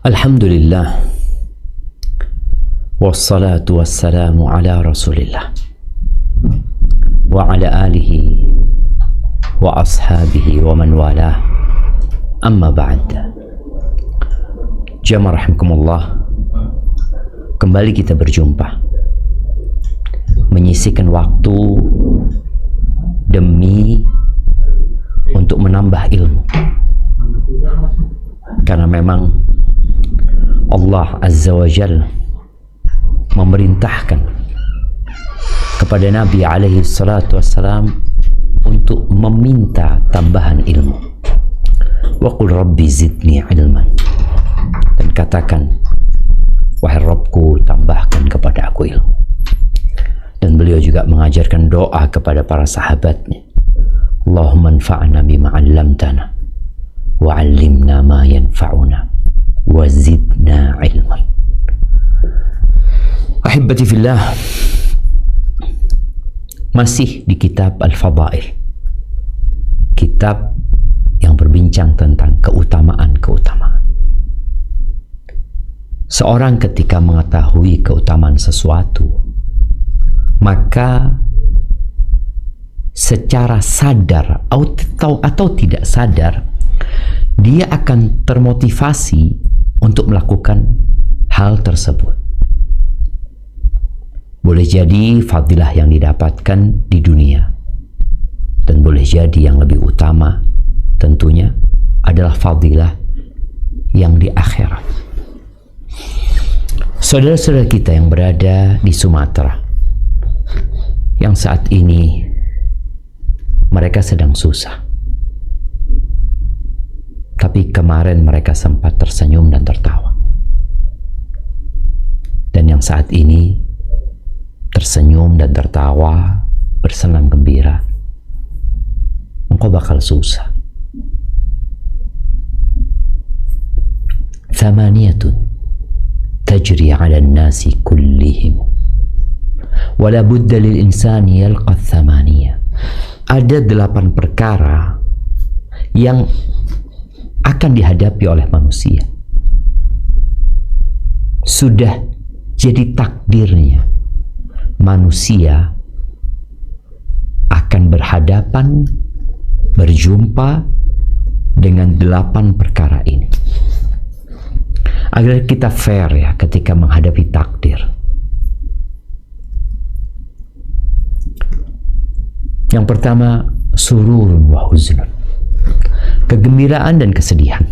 Alhamdulillah, wassalatu wassalamu ala rasulillah wa ala alihi wa ashabihi wa man wala, amma ba'd. Jamaah rahimakumullah, kembali kita berjumpa, menyisihkan waktu demi untuk menambah ilmu, karena memang Allah Azza wa Jalla memerintahkan kepada Nabi alaihi salatu wassalam untuk meminta tambahan ilmu. Wa qul rabbi zidni ilman, dan katakan, wahai Rabbku, tambahkan kepada aku ilmu. Dan beliau juga mengajarkan doa kepada para sahabatnya, Allahumma anfa'na bima 'allamtana wa 'allimna ma yanfa'una wa zidna ilman. Ahibati fillah, masih di kitab Al-Fadail, kitab yang berbincang tentang keutamaan-keutamaan. Seorang ketika mengetahui keutamaan sesuatu, maka secara sadar atau tidak sadar, dia akan termotivasi untuk melakukan hal tersebut. Boleh jadi fadilah yang didapatkan di dunia, dan boleh jadi yang lebih utama tentunya adalah fadilah yang di akhirat. Saudara-saudara kita yang berada di Sumatera, yang saat ini mereka sedang susah, tapi kemarin mereka sempat tersenyum dan tertawa. Dan yang saat ini tersenyum dan tertawa, bersenang gembira, engkau bakal susah. Thamaniyatun tajri 'ala an-nasi kullihim wa la budda lil insani yalqa thamaniyah. Ada 8 perkara yang akan dihadapi oleh manusia. Sudah jadi takdirnya manusia akan berjumpa dengan 8 perkara ini. Agar kita fair ya ketika menghadapi takdir. Yang pertama, sururun wa huznun, kegembiraan dan kesedihan.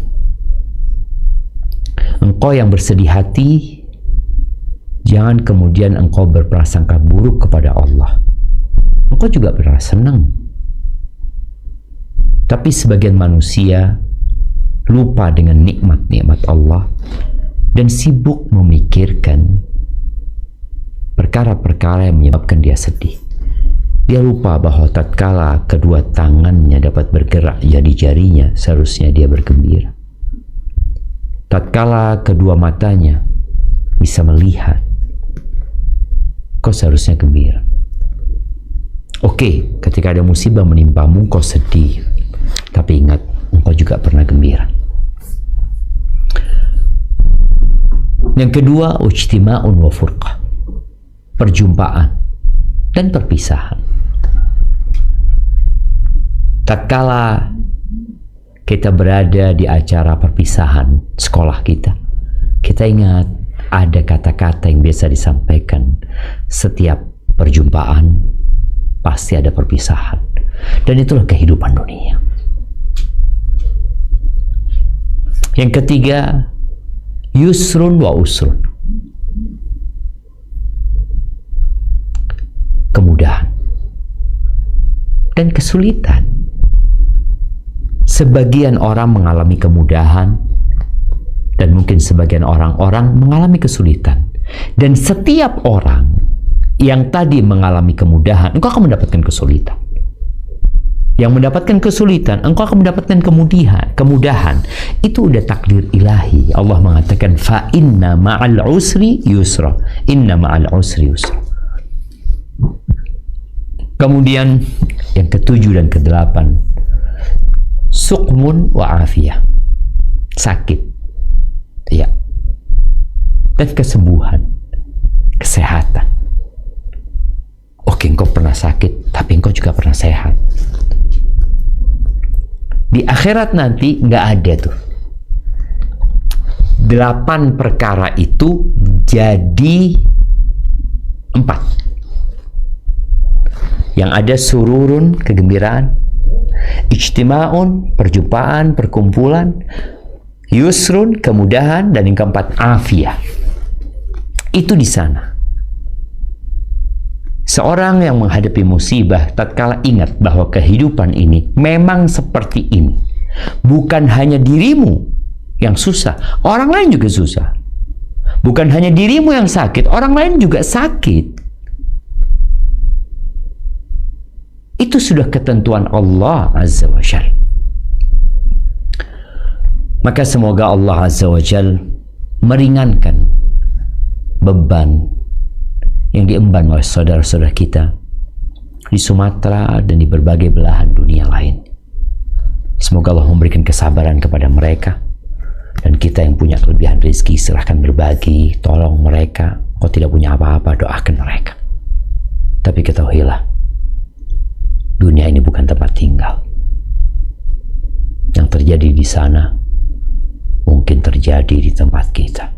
Engkau yang bersedih hati, jangan kemudian engkau berprasangka buruk kepada Allah. Engkau juga berasa senang. Tapi sebagian manusia lupa dengan nikmat-nikmat Allah dan sibuk memikirkan perkara-perkara yang menyebabkan dia sedih. Dia lupa bahwa tatkala kedua tangannya dapat bergerak jadi jarinya, seharusnya dia bergembira. Tatkala kedua matanya bisa melihat, kau seharusnya gembira. Oke, ketika ada musibah menimpamu, kau sedih. Tapi ingat, engkau juga pernah gembira. Yang kedua, ijtima'un wa furqah, perjumpaan dan perpisahan. Tatkala kita berada di acara perpisahan sekolah kita, kita ingat ada kata-kata yang biasa disampaikan. Setiap perjumpaan pasti ada perpisahan, dan itulah kehidupan dunia. Yang ketiga, yusrun wa usrun, kemudahan dan kesulitan. Sebagian orang mengalami kemudahan, dan mungkin sebagian orang-orang mengalami kesulitan. Dan setiap orang yang tadi mengalami kemudahan, engkau akan mendapatkan kesulitan. Yang mendapatkan kesulitan, engkau akan mendapatkan kemudahan. Itu udah takdir ilahi. Allah mengatakan, fa inna ma'al usri yusra. Inna ma'al usri yusra. Kemudian yang ketujuh dan kedelapan, suqmun wa afiyah, sakit. Ya, dan kesembuhan, kesehatan. Oke, engkau pernah sakit, tapi engkau juga pernah sehat. Di akhirat nanti nggak ada tuh 8 perkara itu jadi 4. Yang ada sururun, kegembiraan, ijtima'un, perjumpaan, perkumpulan, yusrun, kemudahan, dan yang keempat, afiyah. Itu di sana. Seorang yang menghadapi musibah tatkala ingat bahwa kehidupan ini memang seperti ini. Bukan hanya dirimu yang susah, orang lain juga susah. Bukan hanya dirimu yang sakit, orang lain juga sakit. Itu sudah ketentuan Allah Azza wa Jal. Maka semoga Allah Azza wa Jal meringankan beban yang diemban oleh saudara-saudara kita di Sumatera dan di berbagai belahan dunia lain. Semoga Allah memberikan kesabaran kepada mereka, dan kita yang punya kelebihan rezeki silahkan berbagi, tolong mereka. Kau tidak punya apa-apa, doakan mereka. Tapi ketahuilah, dunia ini bukan tempat tinggal. Yang terjadi di sana mungkin terjadi di tempat kita.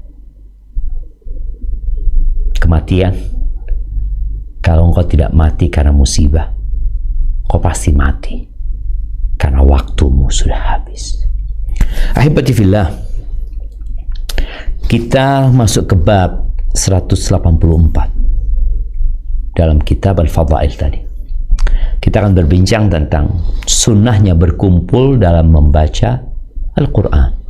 Kematian, kalau engkau tidak mati karena musibah, kau pasti mati karena waktumu sudah habis. Ahibati fillah, kita masuk ke bab 184 dalam kitab Al-Fadail tadi. Kita akan berbincang tentang sunnahnya berkumpul dalam membaca Al-Quran.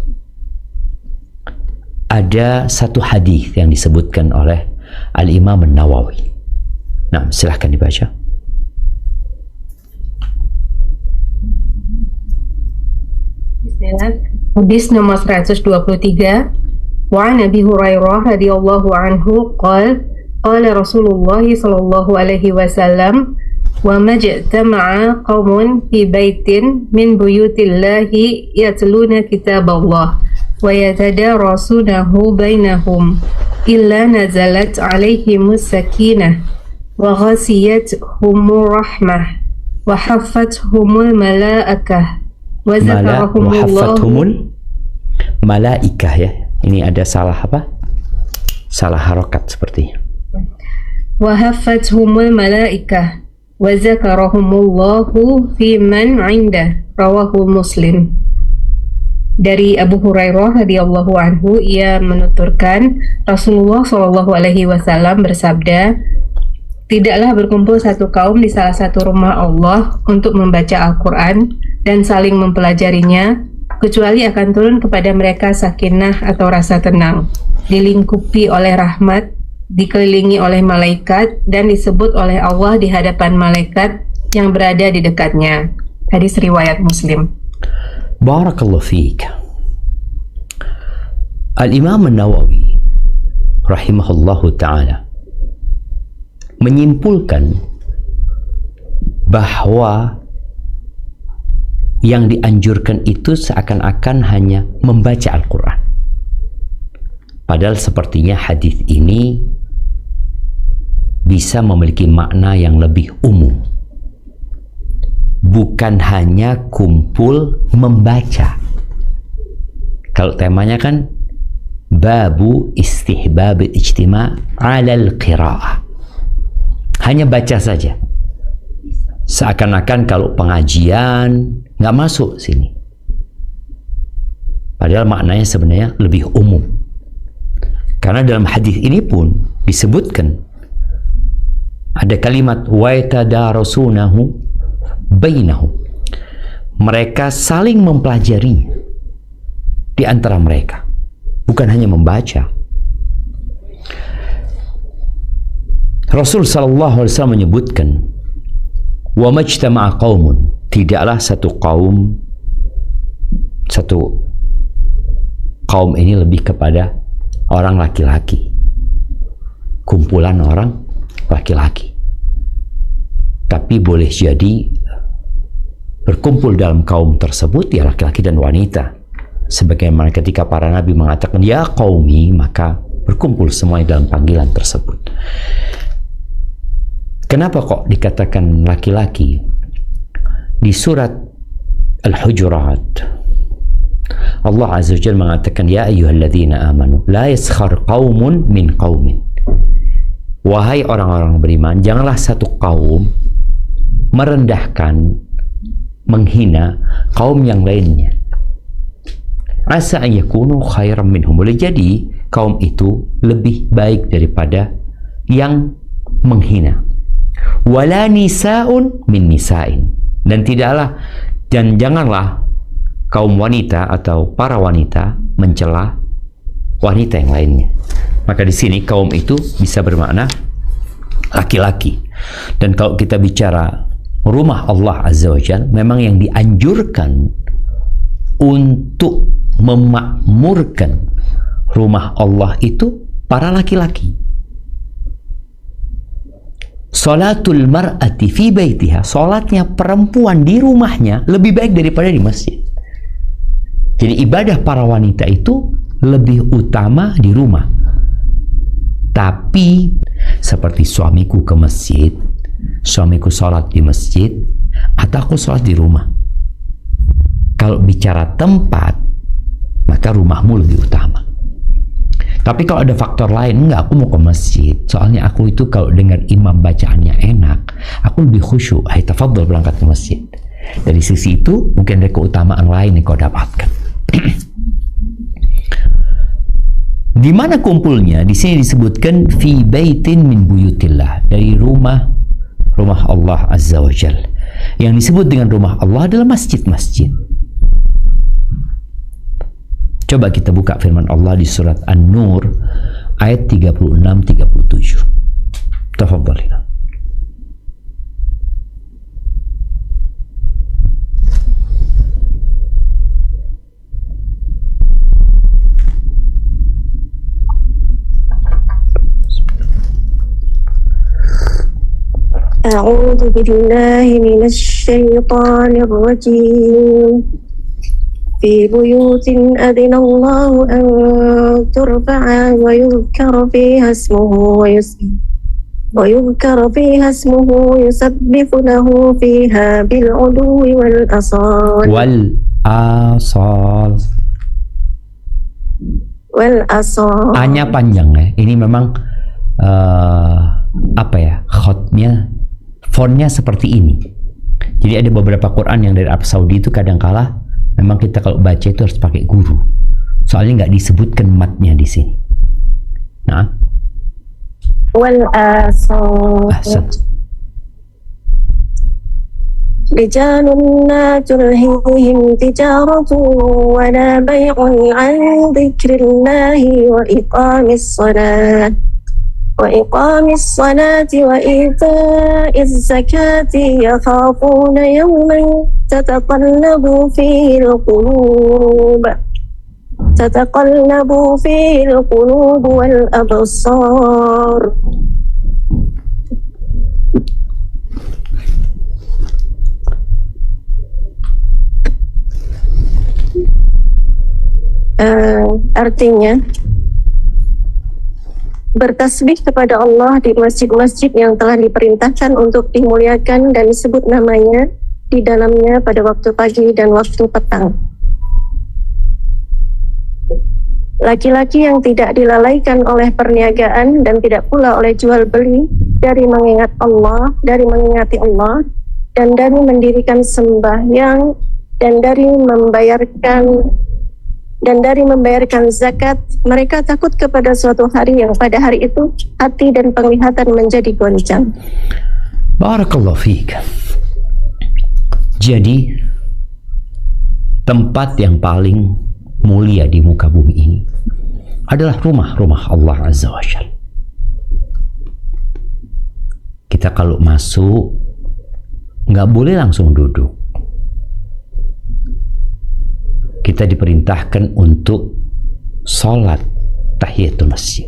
Ada satu hadis yang disebutkan oleh Al-Imam An-Nawawi. Nah, silahkan dibaca. Bismillah. Hadis nomor 123. Wa an Abi Hurairah radhiyallahu anhu qala qala Rasulullah sallallahu alaihi wasallam wa majtama'a qaumun fi baitin min buyutillahi yatluna kitaballah wa yatadarasunahu bainahum illa nazalat alaihimus sakinah wa ghasiyatuhumur rahmah wa haffathumul malaikah wa zakarahumullahu malaikah, ya. Ini ada salah apa? Salah harokat sepertinya. Wa haffathumul malaikah wa zakarahumullahu fi man 'inda, rawahu Muslim. Dari Abu Hurairah radhiyallahu anhu, ia menuturkan Rasulullah Shallallahu alaihi wasallam bersabda, tidaklah berkumpul satu kaum di salah satu rumah Allah untuk membaca Al-Quran dan saling mempelajarinya, kecuali akan turun kepada mereka sakinah atau rasa tenang, dilingkupi oleh rahmat, dikelilingi oleh malaikat, dan disebut oleh Allah di hadapan malaikat yang berada di dekatnya. Hadis riwayat Muslim. Barakallahu fiik. Al-Imam An-Nawawi rahimahullahu ta'ala menyimpulkan bahwa yang dianjurkan itu seakan-akan hanya membaca Al-Quran. Padahal sepertinya hadis ini bisa memiliki makna yang lebih umum. Bukan hanya kumpul membaca. Kalau temanya kan babu istihbab ijtima' 'alal qira'ah. Hanya baca saja. Seakan-akan kalau pengajian nggak masuk sini. Padahal maknanya sebenarnya lebih umum. Karena dalam hadis ini pun disebutkan ada kalimat wa yatadarasunahu bainahum. Mereka saling mempelajari di antara mereka, bukan hanya membaca. Rasul sallallahu alaihi wasallam menyebutkan wa majtama'a qaumun, tidaklah satu kaum ini lebih kepada orang laki-laki, kumpulan orang laki-laki, tapi boleh jadi berkumpul dalam kaum tersebut ya laki-laki dan wanita, sebagaimana ketika para nabi mengatakan ya qaumi, maka berkumpul semuanya dalam panggilan tersebut. Kenapa kok dikatakan laki-laki? Di surat Al-Hujurat Allah Azza wa Jalla mengatakan, ya ayyuhalladzina amanu la yaskhar qaumun min qaumin. Wahai orang-orang beriman, janganlah satu kaum merendahkan, menghina kaum yang lainnya. Asa an yakunu khairan minhum. Boleh jadi kaum itu lebih baik daripada yang menghina. Wala nisa'un min nisa'in. Dan janganlah kaum wanita atau para wanita mencela wanita yang lainnya. Maka di sini kaum itu bisa bermakna laki-laki. Dan kalau kita bicara rumah Allah Azza wa Jalla, memang yang dianjurkan untuk memakmurkan rumah Allah itu para laki-laki. Salatul mar'ati fi baitiha, salatnya perempuan di rumahnya lebih baik daripada di masjid. Jadi ibadah para wanita itu lebih utama di rumah. Tapi seperti suamiku ke masjid, suamiku sholat di masjid, atau aku sholat di rumah. Kalau bicara tempat, maka rumahmu lebih utama. Tapi kalau ada faktor lain, enggak, aku mau ke masjid, soalnya aku itu kalau dengar imam bacaannya enak, aku lebih khusyuk. Hai, tafadhol berangkat ke masjid. Dari sisi itu mungkin ada keutamaan lain yang kau dapatkan. Di mana kumpulnya? Di sini disebutkan fi baitin min buyutillah, dari rumah Allah Azza wa Jalla. Yang disebut dengan rumah Allah adalah masjid-masjid. Coba kita buka firman Allah di surat An-Nur ayat 36-37. Tafadhal. أعوذ بالله من الشيطان الرجيم في بيوت أذن الله أن ترفع ويذكر فيها اسمه يسبح له فيها بالغدو والآصال A-nya panjang ya. Ini memang khotnya, fontnya seperti ini. Jadi ada beberapa Quran yang dari Arab Saudi itu kadangkala memang kita kalau baca itu harus pakai guru. Soalnya nggak disebutkan matnya di sini. Nah. Ahsan. رجال لا تلهيهم تجارة ولا بيع عن ذكر الله وإقام الصلاة وإيتاء الزكاة يخافون يوما تتقلب فيه القلوب والأبصار. Artinya bertasbih kepada Allah di masjid-masjid yang telah diperintahkan untuk dimuliakan dan disebut namanya di dalamnya pada waktu pagi dan waktu petang. Laki-laki yang tidak dilalaikan oleh perniagaan dan tidak pula oleh jual beli dari mengingati Allah dan dari mendirikan sembahyang dan dari membayarkan zakat, mereka takut kepada suatu hari yang pada hari itu hati dan penglihatan menjadi goncang. Barakallahu fiik. Jadi tempat yang paling mulia di muka bumi ini adalah rumah-rumah Allah Azza wa Jalla. Kita kalau masuk nggak boleh langsung duduk. Kita diperintahkan untuk sholat tahiyatul masjid.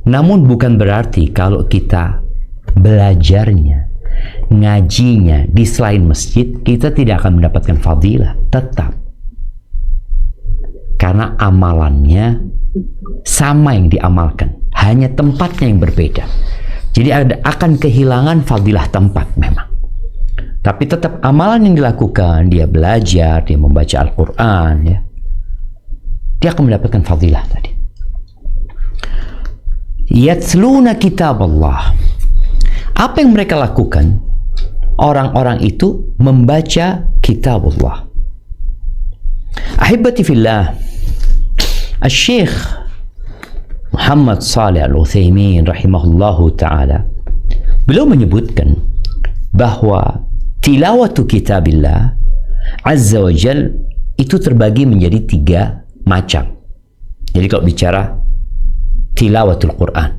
Namun bukan berarti kalau kita belajarnya, ngajinya di selain masjid, kita tidak akan mendapatkan fadilah. Tetap Karena amalannya sama yang diamalkan, hanya tempatnya yang berbeda. Jadi akan kehilangan fadilah tempat memang. Tapi tetap amalan yang dilakukan, dia belajar, dia membaca Al-Quran, ya, dia akan mendapatkan fadilah tadi. Yatsluna kitab Allah. Apa yang mereka lakukan? Orang-orang itu membaca kitab Allah. Ahibati fillah, Al-Syekh Muhammad Salih Al-Utsaimin rahimahullahu ta'ala, beliau menyebutkan bahwa tilawatu kitabillah azza wa jal itu terbagi menjadi 3 macam. Jadi kalau bicara tilawatul Quran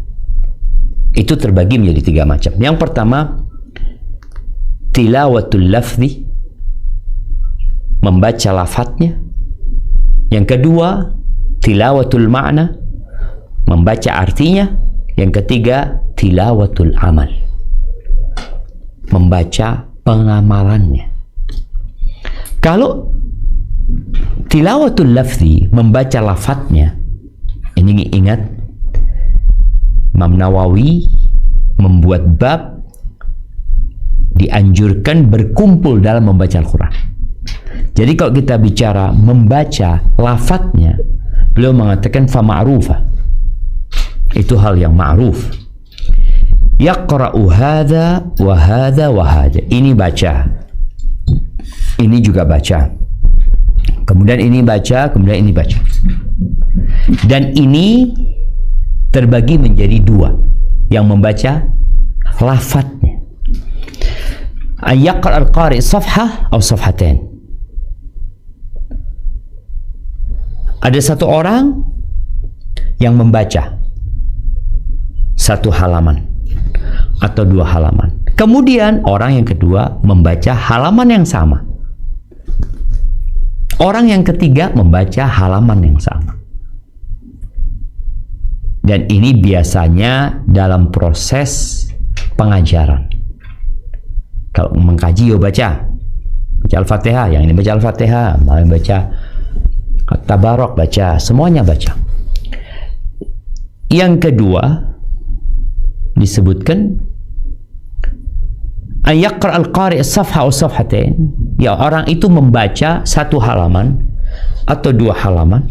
itu terbagi menjadi 3 macam. Yang pertama, tilawatul lafzi, membaca lafadznya. Yang kedua, tilawatul ma'na, membaca artinya. Yang ketiga, tilawatul amal, membaca pengamalannya. Kalau tilawatul lafzi, membaca lafadznya, ini ingat Imam Nawawi membuat bab dianjurkan berkumpul dalam membaca Al-Quran. Jadi kalau kita bicara membaca lafadznya, beliau mengatakan fa ma'rufa, itu hal yang ma'ruf. Yaqra'u hadza wa hadza wa hadza, ini baca, ini juga baca, kemudian ini baca, kemudian ini baca. Dan ini terbagi menjadi 2, yang membaca lafadznya. Ayaqra al-qari safhah atau safhatain. Ada satu orang yang membaca 1 halaman atau 2 halaman. Kemudian orang yang kedua membaca halaman yang sama. Orang yang ketiga membaca halaman yang sama. Dan ini biasanya dalam proses pengajaran. Kalau mengkaji, yo baca Al-Fatihah, yang ini baca Al-Fatihah, yang baca At-Tabarok, baca, semuanya baca. Yang kedua disebutkan ayaqra al-qari' as-safha aw safhatain, ya, orang itu membaca 1 halaman atau 2 halaman,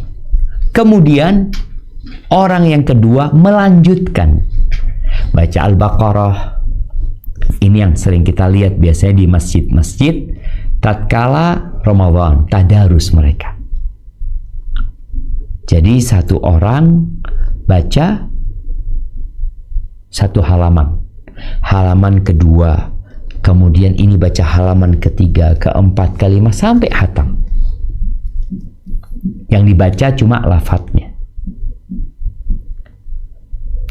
kemudian orang yang kedua melanjutkan baca Al-Baqarah. Ini yang sering kita lihat biasanya di masjid-masjid tatkala Ramadan, tadarus mereka. Jadi 1 orang baca 1 halaman, halaman kedua, kemudian ini baca halaman ketiga, keempat, kelima, sampai hatam. Yang dibaca cuma lafadznya.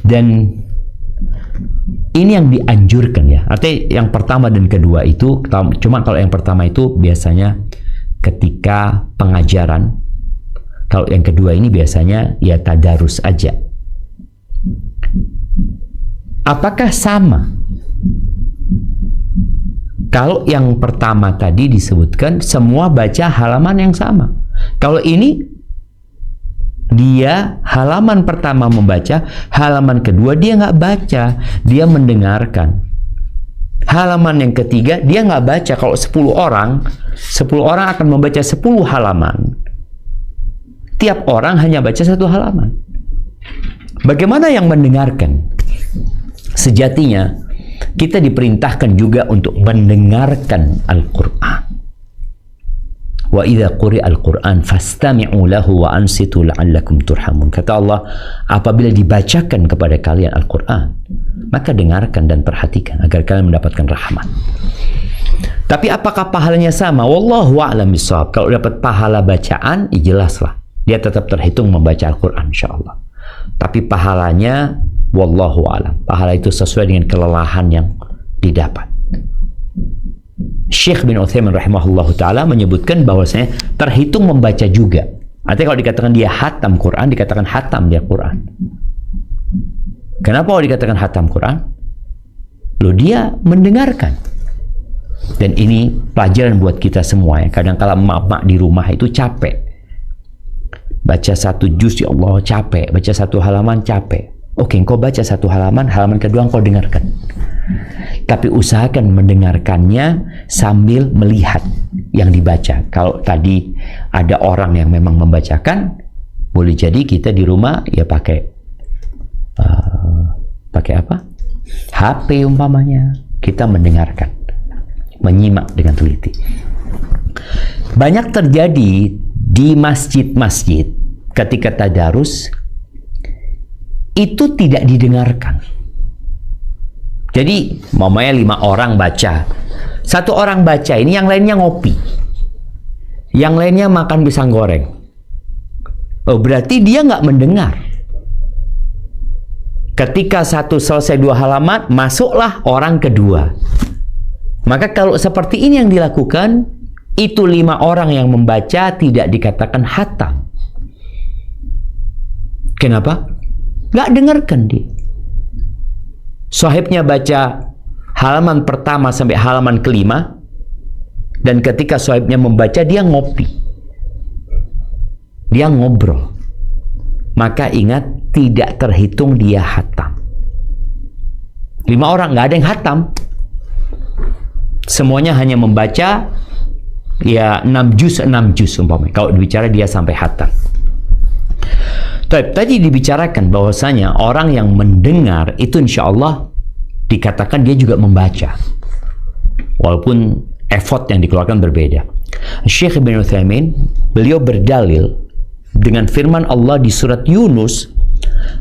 Dan ini yang dianjurkan, ya. Artinya yang pertama dan kedua itu, cuma kalau yang pertama itu biasanya ketika pengajaran. Kalau yang kedua ini biasanya ya tadarus aja. Apakah sama? Kalau yang pertama tadi disebutkan semua baca halaman yang sama. Kalau ini dia halaman pertama membaca, halaman kedua dia nggak baca, dia mendengarkan. Halaman yang ketiga dia nggak baca. Kalau 10 orang akan membaca 10 halaman. Tiap orang hanya baca 1 halaman. Bagaimana yang mendengarkan? Sejatinya kita diperintahkan juga untuk mendengarkan Al-Quran. Wa idza quri'a al-Qur'an fastami'u lahu wa ansitu la'allakum turhamun. Kata Allah, apabila dibacakan kepada kalian Al-Quran, maka dengarkan dan perhatikan agar kalian mendapatkan rahmat. Tapi apakah pahalanya sama? Wallahu a'lam bishawab. Kalau dapat pahala bacaan, jelaslah dia tetap terhitung membaca Al-Quran, insyaallah. Tapi pahalanya wallahu a'lam. Pahala itu sesuai dengan kelelahan yang didapat. Syekh bin Utsaimin rahimahullahu ta'ala menyebutkan bahwasanya terhitung membaca juga. Artinya kalau dikatakan dia hatam Quran, dikatakan hatam dia Quran. Kenapa kalau dikatakan hatam Quran? Loh, dia mendengarkan. Dan ini pelajaran buat kita semua, ya. Kadang-kala emak-emak di rumah itu capek. Baca 1 juz, ya Allah capek. Baca 1 halaman capek. Oke, engkau baca 1 halaman, halaman kedua engkau dengarkan. Tapi usahakan mendengarkannya sambil melihat yang dibaca. Kalau tadi ada orang yang memang membacakan, boleh jadi kita di rumah ya pakai apa? HP umpamanya. Kita mendengarkan, menyimak dengan teliti. Banyak terjadi di masjid-masjid ketika tadarus itu tidak didengarkan. Jadi, mamanya 5 orang baca. 1 orang baca, ini yang lainnya ngopi. Yang lainnya makan pisang goreng. Oh, berarti dia nggak mendengar. Ketika 1 selesai 2 halaman, masuklah orang kedua. Maka kalau seperti ini yang dilakukan, itu 5 orang yang membaca tidak dikatakan khatam. Kenapa? Nggak dengarkan dia. Sahibnya baca halaman pertama sampai halaman kelima, dan ketika sahibnya membaca, dia ngopi, dia ngobrol. Maka ingat, tidak terhitung dia khatam. 5 orang, nggak ada yang khatam. Semuanya hanya membaca ya 6 juz umpamanya. Kalau dibicara dia sampai khatam. Tadi dibicarakan bahwasanya orang yang mendengar itu insya Allah dikatakan dia juga membaca, walaupun effort yang dikeluarkan berbeda. Syekh Ibn Utsaimin, beliau berdalil dengan firman Allah di surat Yunus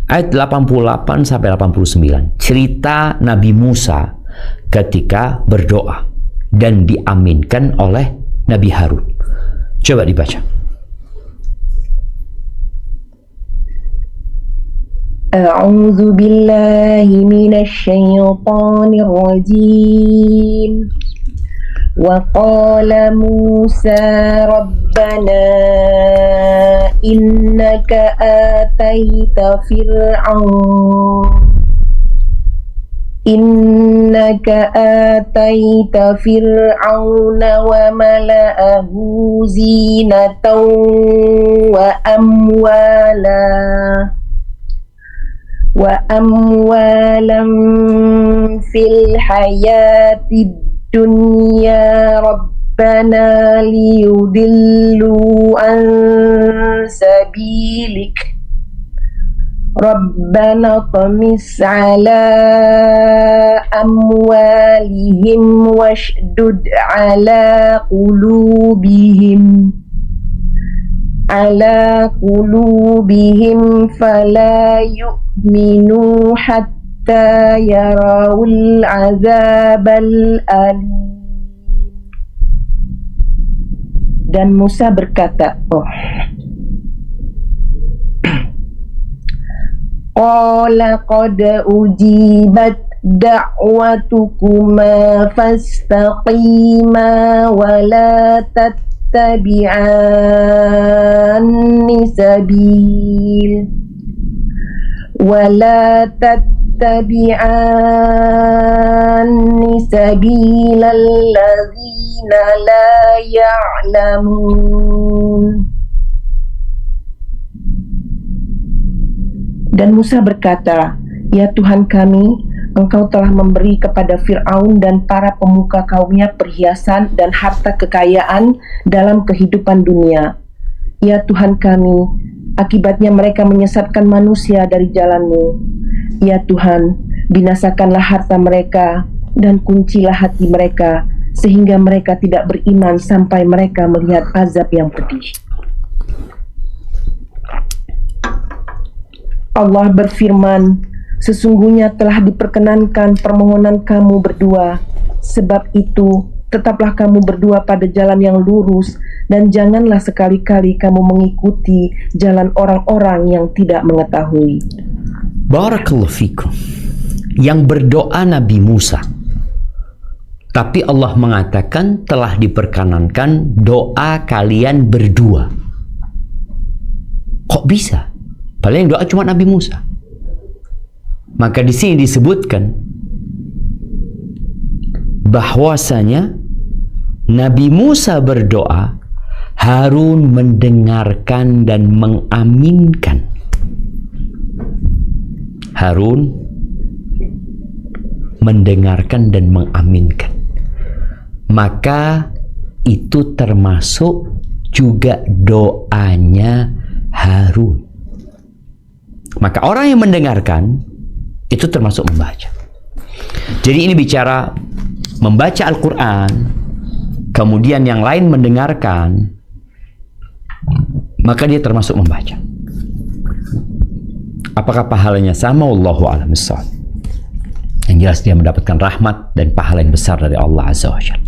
ayat 88 sampai 89, cerita Nabi Musa ketika berdoa dan diaminkan oleh Nabi Harun. Coba dibaca. أعوذ بالله من الشيطان الرجيم وقال موسى ربنا إنك آتيت فرعون وملأه زينة وأموالا في الحياة الدنيا ربنا ليضلوا عن سبيلك ربنا اطمس على أموالهم واشدد على قلوبهم فلا يؤمنوا حتى يروا العذاب الأليم. Dan Musa berkata, Qala qad ujibat da'watukuma fastaqima wa la tattabi'anni sabila allazina la ya'lamun. Dan Musa berkata, ya Tuhan kami, Engkau telah memberi kepada Fir'aun dan para pemuka kaumnya perhiasan dan harta kekayaan dalam kehidupan dunia. Ya Tuhan kami, akibatnya mereka menyesatkan manusia dari jalan-Mu. Ya Tuhan, binasakanlah harta mereka dan kuncilah hati mereka, sehingga mereka tidak beriman sampai mereka melihat azab yang pedih. Allah berfirman, sesungguhnya telah diperkenankan permohonan kamu berdua. Sebab itu, tetaplah kamu berdua pada jalan yang lurus, dan janganlah sekali-kali kamu mengikuti jalan orang-orang yang tidak mengetahui. Barakallahu fikum. Yang berdoa Nabi Musa. Tapi Allah mengatakan telah diperkenankan doa kalian berdua. Kok bisa? Padahal yang doa cuma Nabi Musa. Maka di sini disebutkan bahwasanya Nabi Musa berdoa Harun mendengarkan dan mengaminkan. Harun mendengarkan dan mengaminkan. Maka itu termasuk juga doanya Harun. Maka orang yang mendengarkan itu termasuk membaca. Jadi ini bicara membaca Al-Quran, kemudian yang lain mendengarkan, maka dia termasuk membaca. Apakah pahalanya sama? Wallahu a'lam bishawab. Yang jelas dia mendapatkan rahmat dan pahala yang besar dari Allah Azza wa Jalla.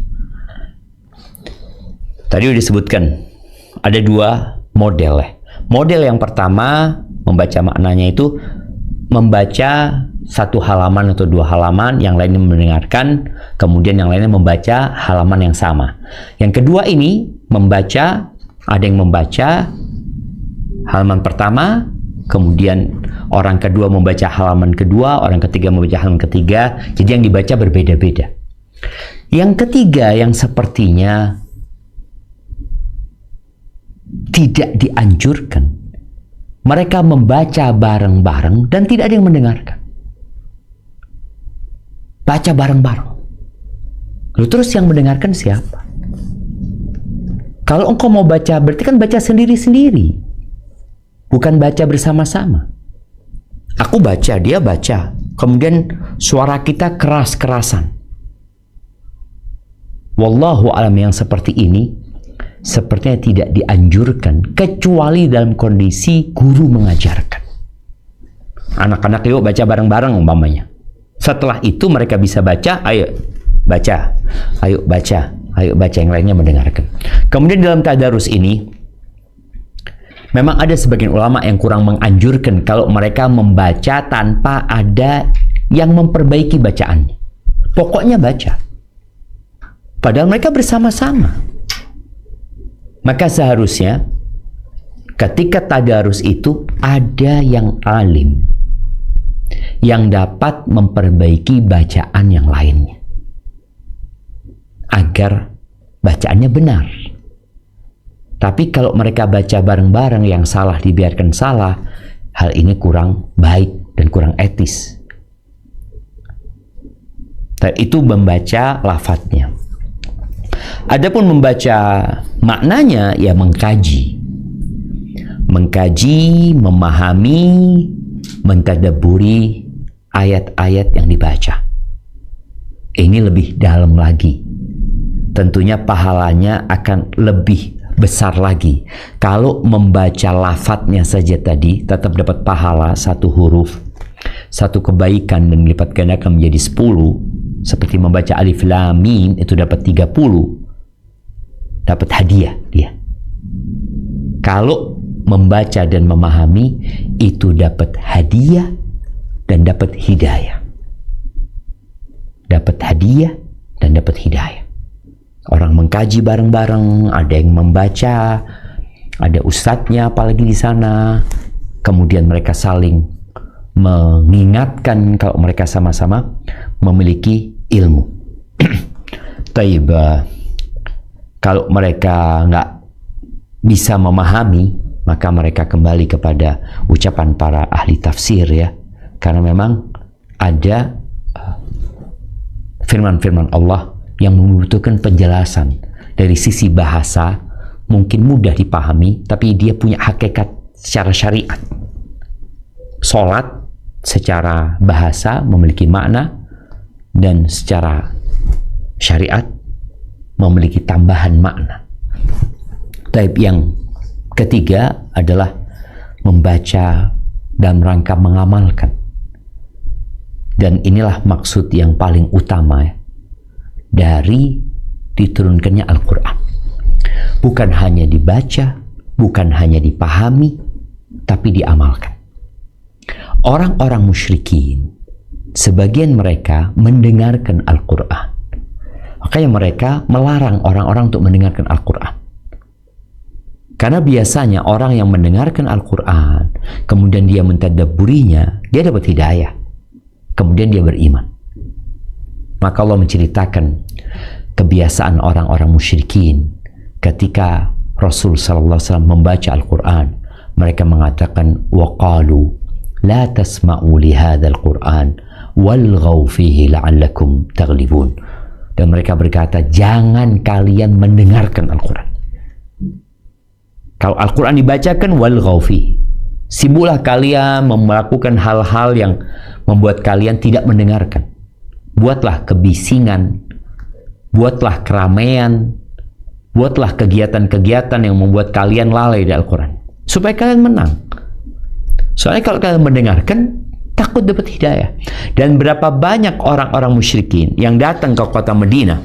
Tadi sudah disebutkan ada dua model ya. Model yang pertama membaca maknanya itu membaca satu halaman atau dua halaman, yang lainnya mendengarkan, kemudian yang lainnya membaca halaman yang sama. Yang kedua ini membaca, ada yang membaca halaman pertama, kemudian orang kedua membaca halaman kedua, orang ketiga membaca halaman ketiga, jadi yang dibaca berbeda-beda. Yang ketiga yang sepertinya tidak dianjurkan, mereka membaca bareng-bareng dan tidak ada yang mendengarkan. Baca bareng-bareng. Lalu terus yang mendengarkan siapa? Kalau engkau mau baca, berarti kan baca sendiri-sendiri. Bukan baca bersama-sama. Aku baca, dia baca. Kemudian suara kita keras-kerasan. Wallahu alam, yang seperti ini sepertinya tidak dianjurkan kecuali dalam kondisi guru mengajarkan. Anak-anak yuk baca bareng-bareng umpamanya. Setelah itu mereka bisa baca, ayo baca, ayo baca, ayo baca, yang lainnya mendengarkan. Kemudian dalam tadarus ini memang ada sebagian ulama yang kurang menganjurkan kalau mereka membaca tanpa ada yang memperbaiki bacaannya. Pokoknya baca. Padahal mereka bersama-sama. Maka seharusnya ketika tadarus itu ada yang alim yang dapat memperbaiki bacaan yang lainnya agar bacaannya benar. Tapi kalau mereka baca bareng-bareng, yang salah dibiarkan salah, hal ini kurang baik dan kurang etis. Dan itu membaca lafadznya. Adapun membaca maknanya, ya mengkaji, memahami, mentadabburi ayat-ayat yang dibaca. Ini lebih dalam lagi. Tentunya pahalanya akan lebih besar lagi. Kalau membaca lafadznya saja tadi, tetap dapat pahala satu huruf, satu kebaikan, dan dilipat gandakan menjadi 10. Seperti membaca alif lam mim itu dapat 30. Dapat hadiah dia. Kalau membaca dan memahami itu dapat hadiah dan dapat hidayah. Dapat hadiah dan dapat hidayah. Orang mengkaji bareng-bareng, ada yang membaca, ada ustadznya apalagi di sana. Kemudian mereka saling mengingatkan kalau mereka sama-sama memiliki ilmu. Taib, kalau mereka nggak bisa memahami, maka mereka kembali kepada ucapan para ahli tafsir ya. Karena memang ada firman-firman Allah yang membutuhkan penjelasan dari sisi bahasa, mungkin mudah dipahami, tapi dia punya hakikat secara syariat. Salat secara bahasa memiliki makna, dan secara syariat memiliki tambahan makna. Type yang ketiga adalah membaca dalam rangka mengamalkan. Dan inilah maksud yang paling utama ya, dari diturunkannya Al-Quran. Bukan hanya dibaca, bukan hanya dipahami, tapi diamalkan. Orang-orang musyrikin, sebagian mereka mendengarkan Al-Quran. Makanya mereka melarang orang-orang untuk mendengarkan Al-Quran. Karena biasanya orang yang mendengarkan Al-Quran, kemudian dia mentadabburinya, dia dapat hidayah. Kemudian dia beriman. Maka Allah menceritakan kebiasaan orang-orang musyrikin ketika Rasul sallallahu alaihi wasallam membaca Al-Quran, mereka mengatakan waqalu la tasma'u li hadzal Qur'an walghaw fihi la'allakum taghlibun. Dan mereka berkata, jangan kalian mendengarkan Al-Quran. Kalau Al-Quran dibacakan, walghaw fihi, sibuklah kalian melakukan hal-hal yang membuat kalian tidak mendengarkan. Buatlah kebisingan, buatlah keramaian, buatlah kegiatan-kegiatan yang membuat kalian lalai di Al-Quran, supaya kalian menang. Soalnya kalau kalian mendengarkan, takut dapat hidayah. Dan berapa banyak orang-orang musyrikin yang datang ke kota Madinah,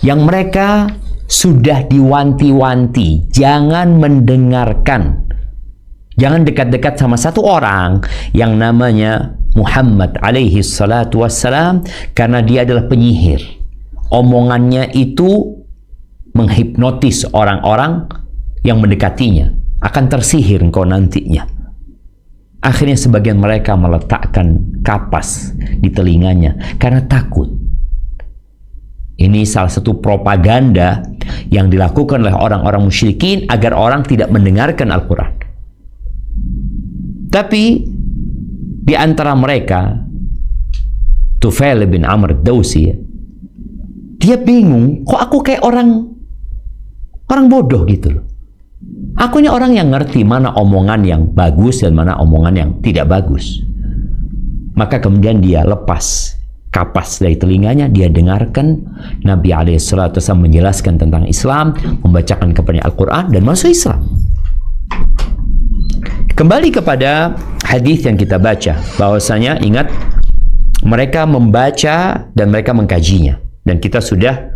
yang mereka sudah diwanti-wanti, jangan mendengarkan, jangan dekat-dekat sama satu orang yang namanya Muhammad alaihi salatu wassalam, karena dia adalah penyihir. Omongannya itu menghipnotis orang-orang yang mendekatinya, akan tersihir engkau nantinya. Akhirnya sebagian mereka meletakkan kapas di telinganya karena takut. Ini salah satu propaganda yang dilakukan oleh orang-orang musyrikin agar orang tidak mendengarkan Al-Quran. Tapi di antara mereka, Tufail bin Amr Dawsi, dia bingung, kok aku kayak orang bodoh gitu loh. Aku ini orang yang ngerti mana omongan yang bagus dan mana omongan yang tidak bagus. Maka kemudian dia lepas kapas dari telinganya, dia dengarkan Nabi alaihissalatu wassalam menjelaskan tentang Islam, membacakan kepada Al-Quran, dan masuk Islam. Kembali kepada hadis yang kita baca, bahwasanya ingat, mereka membaca dan mereka mengkajinya, dan kita sudah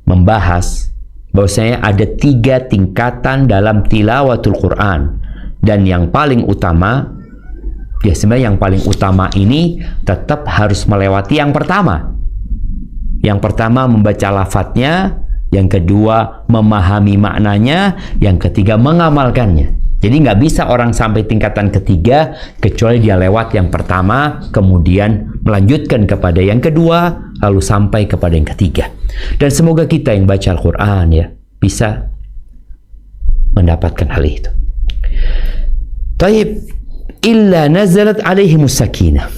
membahas bahwasanya ada 3 tingkatan dalam tilawatul Quran, dan yang paling utama, ya sebenarnya yang paling utama ini tetap harus melewati yang pertama. Yang pertama membaca lafadznya, yang kedua memahami maknanya, yang ketiga mengamalkannya. Jadi nggak bisa orang sampai tingkatan ketiga kecuali dia lewat yang pertama, kemudian melanjutkan kepada yang kedua, lalu sampai kepada yang ketiga. Dan semoga kita yang baca Al-Quran ya bisa mendapatkan hal itu. Taib, illa nazalat alaihimus sakinah.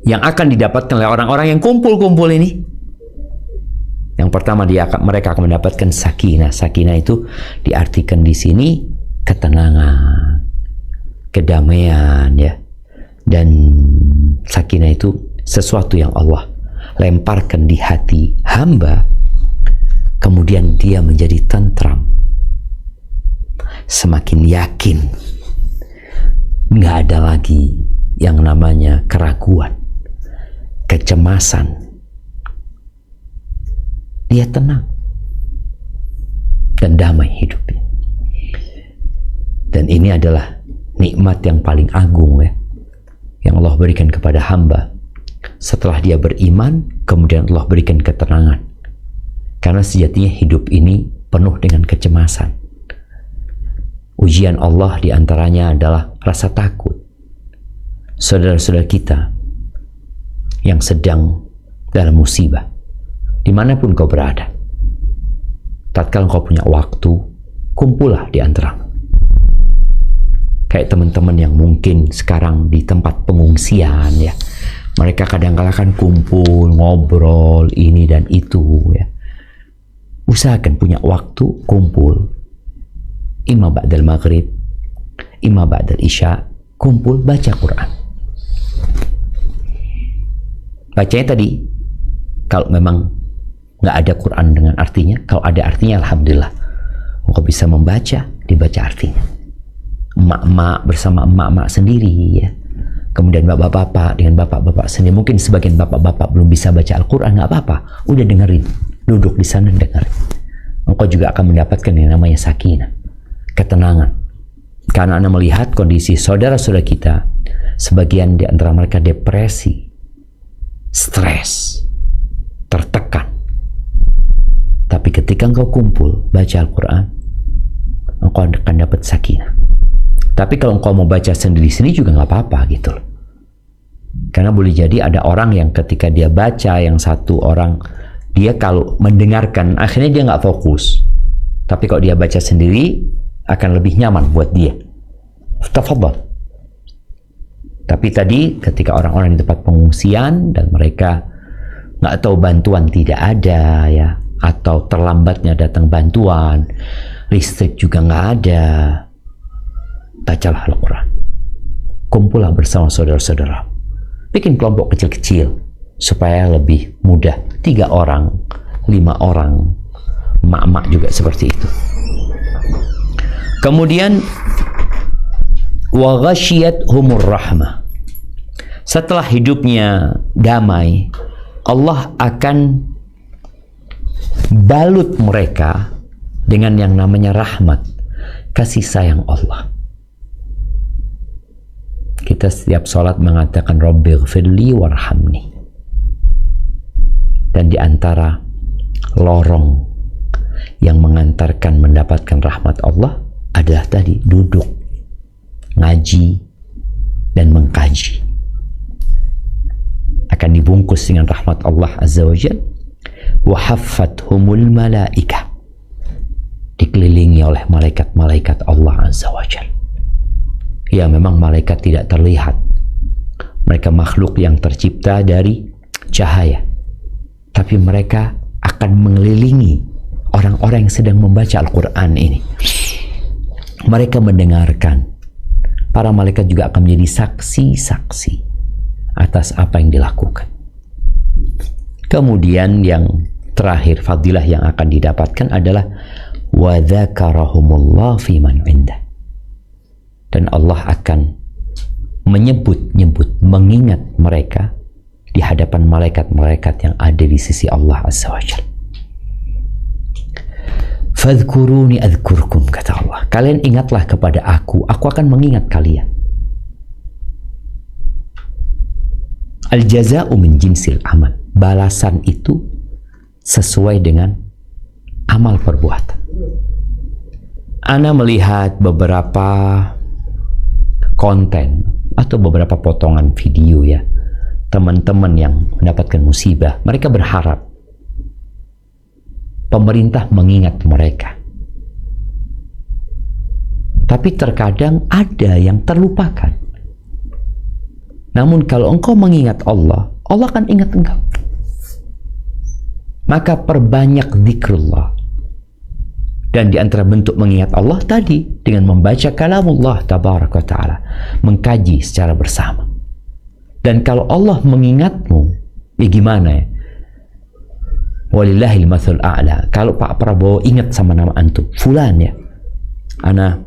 Yang akan didapatkan oleh orang-orang yang kumpul-kumpul ini, yang pertama mereka akan mendapatkan sakinah. Sakinah itu diartikan di sini ketenangan, kedamaian ya. Dan sakinah itu sesuatu yang Allah lemparkan di hati hamba, kemudian dia menjadi tentram, semakin yakin, nggak ada lagi yang namanya keraguan, kecemasan. Dia tenang dan damai hidupnya. Dan ini adalah nikmat yang paling agung ya, yang Allah berikan kepada hamba setelah dia beriman, kemudian Allah berikan ketenangan. Karena sejatinya hidup ini penuh dengan kecemasan. Ujian Allah diantaranya adalah rasa takut. Saudara-saudara kita yang sedang dalam musibah, dimanapun kau berada, tatkala kau punya waktu, kumpullah di antara. Kayak teman-teman yang mungkin sekarang di tempat pengungsian ya, mereka kadang-kala kan kumpul, ngobrol ini dan itu ya. Usahakan punya waktu kumpul, imma ba'dal maghrib, imma ba'dal isya, kumpul baca Quran. Bacanya tadi, kalau memang nggak ada Quran dengan artinya, kalau ada artinya alhamdulillah, engkau bisa membaca, dibaca artinya. Emak-emak bersama emak-emak sendiri ya, kemudian bapak-bapak dengan bapak-bapak sendiri. Mungkin sebagian bapak-bapak belum bisa baca Al-Quran, nggak apa-apa, udah dengerin, duduk di sana dengerin. Engkau juga akan mendapatkan yang namanya sakinah, ketenangan. Karena Anda melihat kondisi saudara-saudara kita, sebagian di antara mereka depresi, stres, tertekan. Tapi ketika engkau kumpul baca Al-Quran, engkau akan dapat sakinah. Tapi kalau engkau mau baca sendiri-sendiri juga nggak apa-apa gitu loh. Karena boleh jadi ada orang yang ketika dia baca, yang satu orang, dia kalau mendengarkan, akhirnya dia nggak fokus. Tapi kalau dia baca sendiri akan lebih nyaman buat dia. Tafadhal. Tapi tadi ketika orang-orang di tempat pengungsian dan mereka nggak tahu bantuan tidak ada ya, atau terlambatnya datang bantuan, listrik juga nggak ada, bacalah Al-Quran. Kumpullah bersama saudara-saudara. Bikin kelompok kecil-kecil supaya lebih mudah. 3 orang, 5 orang, mak-mak juga seperti itu. Kemudian wa ghashiyathumur rahmah. Setelah hidupnya damai, Allah akan balut mereka dengan yang namanya rahmat, kasih sayang Allah. Kita setiap sholat mengatakan Rabbighfirli warhamni. Dan di antara lorong yang mengantarkan mendapatkan rahmat Allah adalah tadi duduk, ngaji, dan mengkaji. Akan dibungkus dengan rahmat Allah Azza wa Jalla. Wa haffathumul malaikah, dikelilingi oleh malaikat-malaikat Allah Azza wa Jalla. Ya, memang malaikat tidak terlihat. Mereka makhluk yang tercipta dari cahaya. Tapi mereka akan mengelilingi orang-orang yang sedang membaca Al-Quran ini. Mereka mendengarkan. Para malaikat juga akan menjadi saksi-saksi atas apa yang dilakukan. Kemudian yang terakhir, fadilah yang akan didapatkan adalah wa dzakarahumullah fi man indah. Dan Allah akan menyebut-nyebut, mengingat mereka di hadapan malaikat-malaikat yang ada di sisi Allah Azza wa Jalla. Fadhkuruni adhkurkum, kata Allah. Kalian ingatlah kepada aku akan mengingat kalian. Al-jaza'u min jinsil amal. Balasan itu sesuai dengan amal perbuatan. Ana melihat beberapa konten atau beberapa potongan video ya, teman-teman yang mendapatkan musibah. Mereka berharap pemerintah mengingat mereka. Tapi terkadang ada yang terlupakan. Namun kalau engkau mengingat Allah, Allah akan ingat engkau. Maka perbanyak zikrullah. Dan di antara bentuk mengingat Allah tadi dengan membaca kalamullah tabaraka wa ta'ala, mengkaji secara bersama. Dan kalau Allah mengingatmu, ya gimana ya? Walillahil mathul a'la. Kalau Pak Prabowo ingat sama nama antum, fulan ya. Ana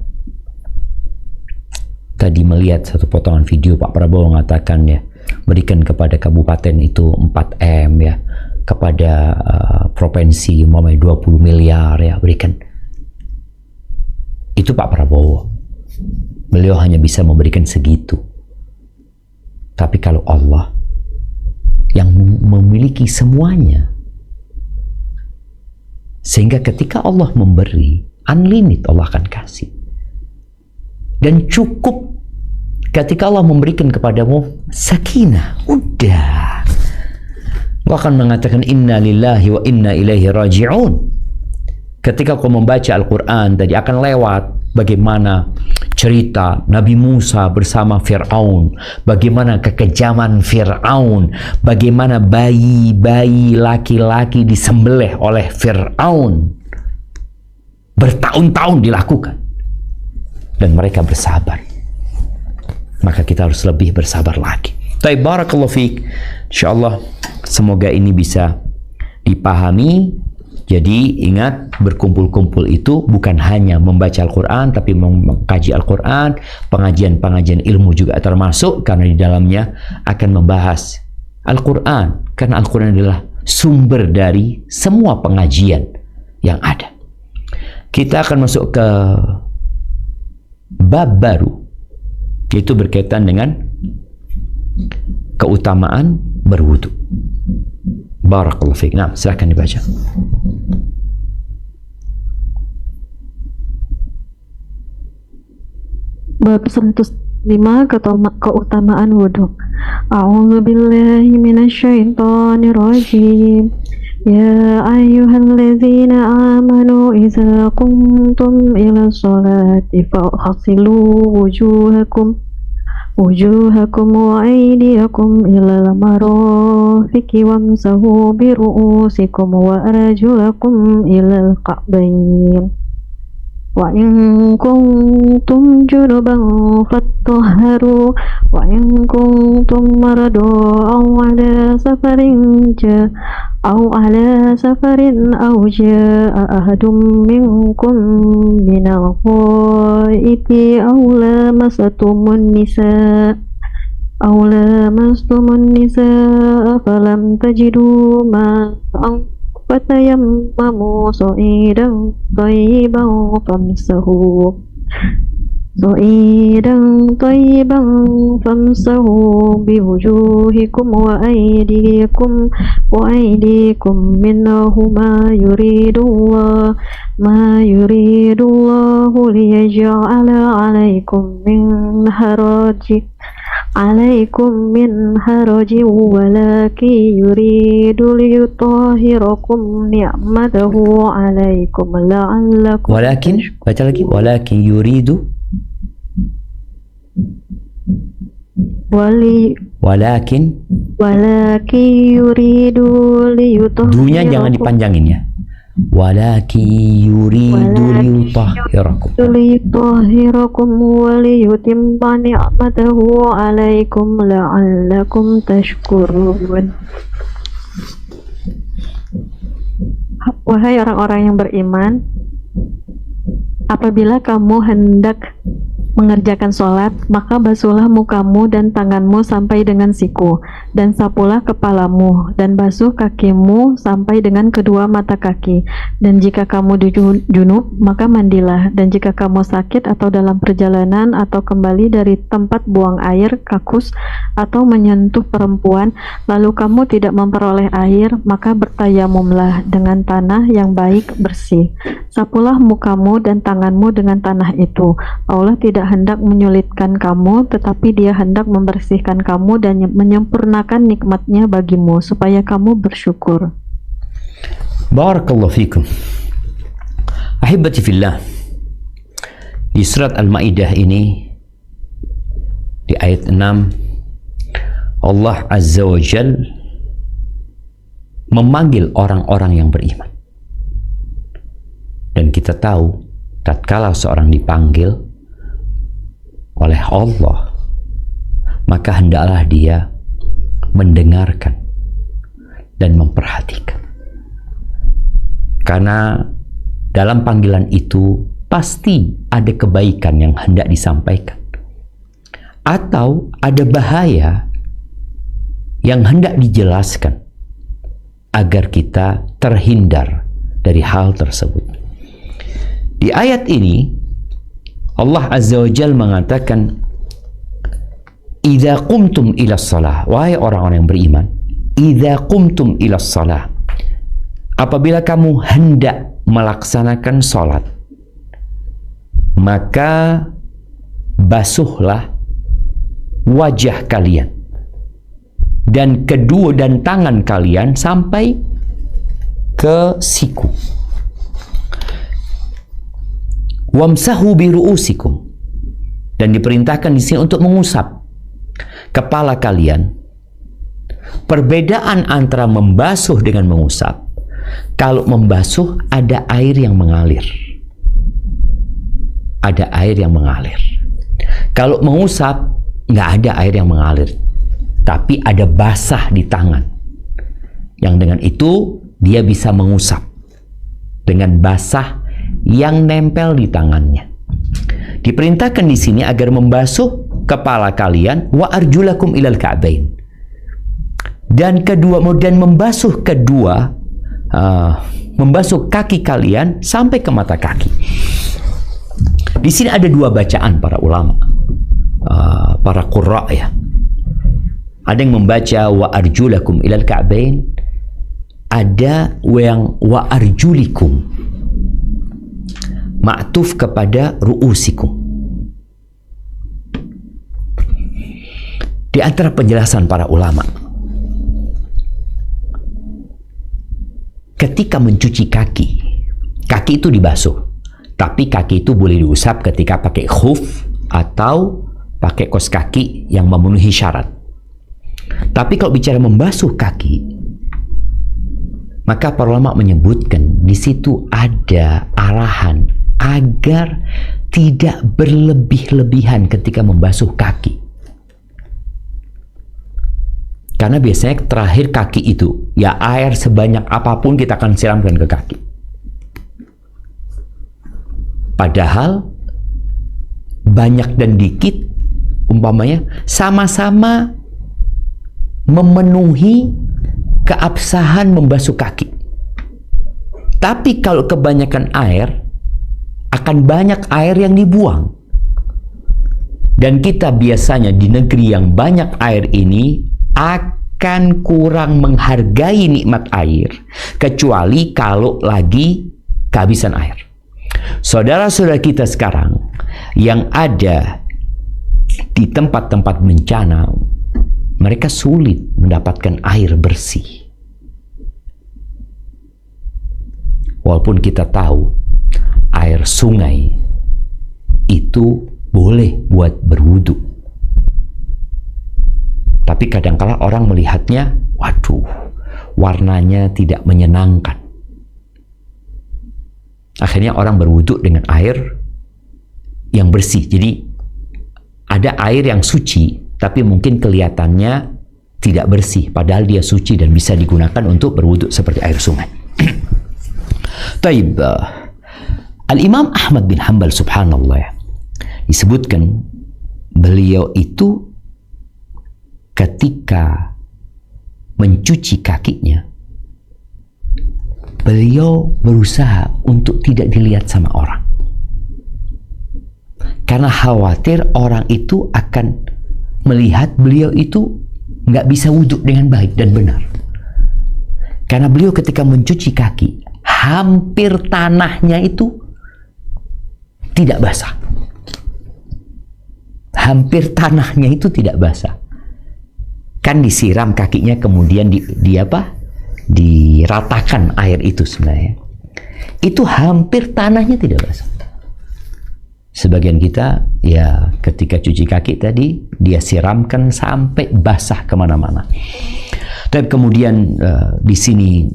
tadi melihat satu potongan video Pak Prabowo mengatakan ya, berikan kepada kabupaten itu 4M ya, kepada provinsi umpamanya 20 miliar ya, berikan. Itu Pak Prabowo. Beliau hanya bisa memberikan segitu. Tapi kalau Allah yang memiliki semuanya, sehingga ketika Allah memberi, unlimited Allah akan kasih. Dan cukup ketika Allah memberikan kepadamu sakinah, udah. Allah akan mengatakan inna lillahi wa inna ilaihi raji'un. Ketika kau membaca Al-Quran tadi akan lewat bagaimana cerita Nabi Musa bersama Fir'aun, bagaimana kekejaman Fir'aun, bagaimana bayi-bayi laki-laki disembelih oleh Fir'aun, bertahun-tahun dilakukan, dan mereka bersabar. Maka kita harus lebih bersabar lagi. Baik, barakallahu fiik. Insyaallah semoga ini bisa dipahami. Jadi ingat, berkumpul-kumpul itu bukan hanya membaca Al-Quran, tapi mengkaji Al-Quran. Pengajian-pengajian ilmu juga termasuk, karena di dalamnya akan membahas Al-Quran. Karena Al-Quran adalah sumber dari semua pengajian yang ada. Kita akan masuk ke bab baru, yaitu berkaitan dengan keutamaan berwudu. Barakallahu fiik. Nah, silakan dibaca. Bab 105, keutamaan wudhu. A'udzu billahi minasyaitonir rajim. يا أيها الذين آمنوا إذا قمتم إلى الصلاة فاغسلوا وجوهكم وأيديكم إلى المرافق وامسحوا برؤوسكم وأرجلكم إلى الكعبين وإن كنتم جنبا فاطهروا وإن كنتم مرضى أو على سفر أو جاء أحد منكم من الغائط أو لامستم النساء فلم تجدوا ماء فتيمموا صعيدا طيبا فامسحوا بوجوهكم وأيديكم منه ما يريد الله ليجعل عليكم من حرج ولكن يريد ليطهركم نعمته عليكم لعلكم ولكن يريد ليطهركم. Dunya jangan dipanjangin ya. Walakin yuridu liyutahhirakum wa liyutimma ni'matahu 'alaikum la'allakum tashkurun. Wahai orang-orang yang beriman, apabila kamu hendak mengerjakan sholat, maka basuhlah mukamu dan tanganmu sampai dengan siku, dan sapulah kepalamu, dan basuh kakimu sampai dengan kedua mata kaki. Dan jika kamu junub, maka mandilah. Dan jika kamu sakit atau dalam perjalanan atau kembali dari tempat buang air, kakus, atau menyentuh perempuan, lalu kamu tidak memperoleh air, maka bertayamumlah dengan tanah yang baik bersih. Sapulah mukamu dan tanganmu dengan tanah itu. Allah tidak hendak menyulitkan kamu, tetapi Dia hendak membersihkan kamu dan menyempurnakan nikmat-Nya bagimu supaya kamu bersyukur. Barakallahu fikum. Ahibati fillah. Di surat Al-Maidah ini di ayat 6 Allah Azza wa Jal memanggil orang-orang yang beriman. Dan kita tahu tatkala seorang dipanggil oleh Allah, maka hendaklah dia mendengarkan dan memperhatikan. Karena dalam panggilan itu pasti ada kebaikan yang hendak disampaikan, atau ada bahaya yang hendak dijelaskan agar kita terhindar dari hal tersebut. Di ayat ini Allah Azza wa Jalla mengatakan, idza qumtum ila shalah, wahai orang-orang yang beriman, idza qumtum ila shalah, apabila kamu hendak melaksanakan salat, maka basuhlah wajah kalian dan tangan kalian sampai ke siku. Wamsahu bi ru'usikum, dan diperintahkan di sini untuk mengusap kepala kalian. Perbedaan antara membasuh dengan mengusap, kalau membasuh ada air yang mengalir. Ada air yang mengalir. Kalau mengusap nggak ada air yang mengalir, tapi ada basah di tangan. Yang dengan itu dia bisa mengusap dengan basah yang nempel di tangannya. Diperintahkan di sini agar membasuh kepala kalian wa arjulakum ilal ka'bain, dan membasuh membasuh kaki kalian sampai ke mata kaki. Di sini ada dua bacaan para ulama, para qurra ya. Ada yang membaca wa arjulakum ilal ka'bain, ada yang wa arjulikum, ma'tuf kepada ru'usikum. Di antara penjelasan para ulama, ketika mencuci kaki, kaki itu dibasuh. Tapi kaki itu boleh diusap ketika pakai khuf atau pakai kaos kaki yang memenuhi syarat. Tapi kalau bicara membasuh kaki, maka para ulama menyebutkan di situ ada arahan agar tidak berlebih-lebihan ketika membasuh kaki. Karena biasanya terakhir kaki itu, ya air sebanyak apapun kita akan siramkan ke kaki. Padahal banyak dan dikit umpamanya sama-sama memenuhi keabsahan membasuh kaki. Tapi kalau kebanyakan air, akan banyak air yang dibuang. Dan kita biasanya di negeri yang banyak air ini akan kurang menghargai nikmat air, kecuali kalau lagi kehabisan air. Saudara-saudara kita sekarang yang ada di tempat-tempat bencana, mereka sulit mendapatkan air bersih. Walaupun kita tahu air sungai itu boleh buat berwudu, tapi kadang-kala orang melihatnya, waduh, warnanya tidak menyenangkan. Akhirnya orang berwudu dengan air yang bersih. Jadi ada air yang suci, tapi mungkin kelihatannya tidak bersih, padahal dia suci dan bisa digunakan untuk berwudu seperti air sungai. Taib, Al-Imam Ahmad bin Hanbal, subhanallah, disebutkan beliau itu ketika mencuci kakinya, beliau berusaha untuk tidak dilihat sama orang. Karena khawatir orang itu akan melihat beliau itu nggak bisa wudhu dengan baik dan benar. Karena beliau ketika mencuci kaki, hampir tanahnya itu tidak basah. Hampir tanahnya itu tidak basah. Kan disiram kakinya, kemudian diratakan air itu sebenarnya. Itu hampir tanahnya tidak basah. Sebagian kita, ya ketika cuci kaki tadi, dia siramkan sampai basah kemana-mana. Dan kemudian di sini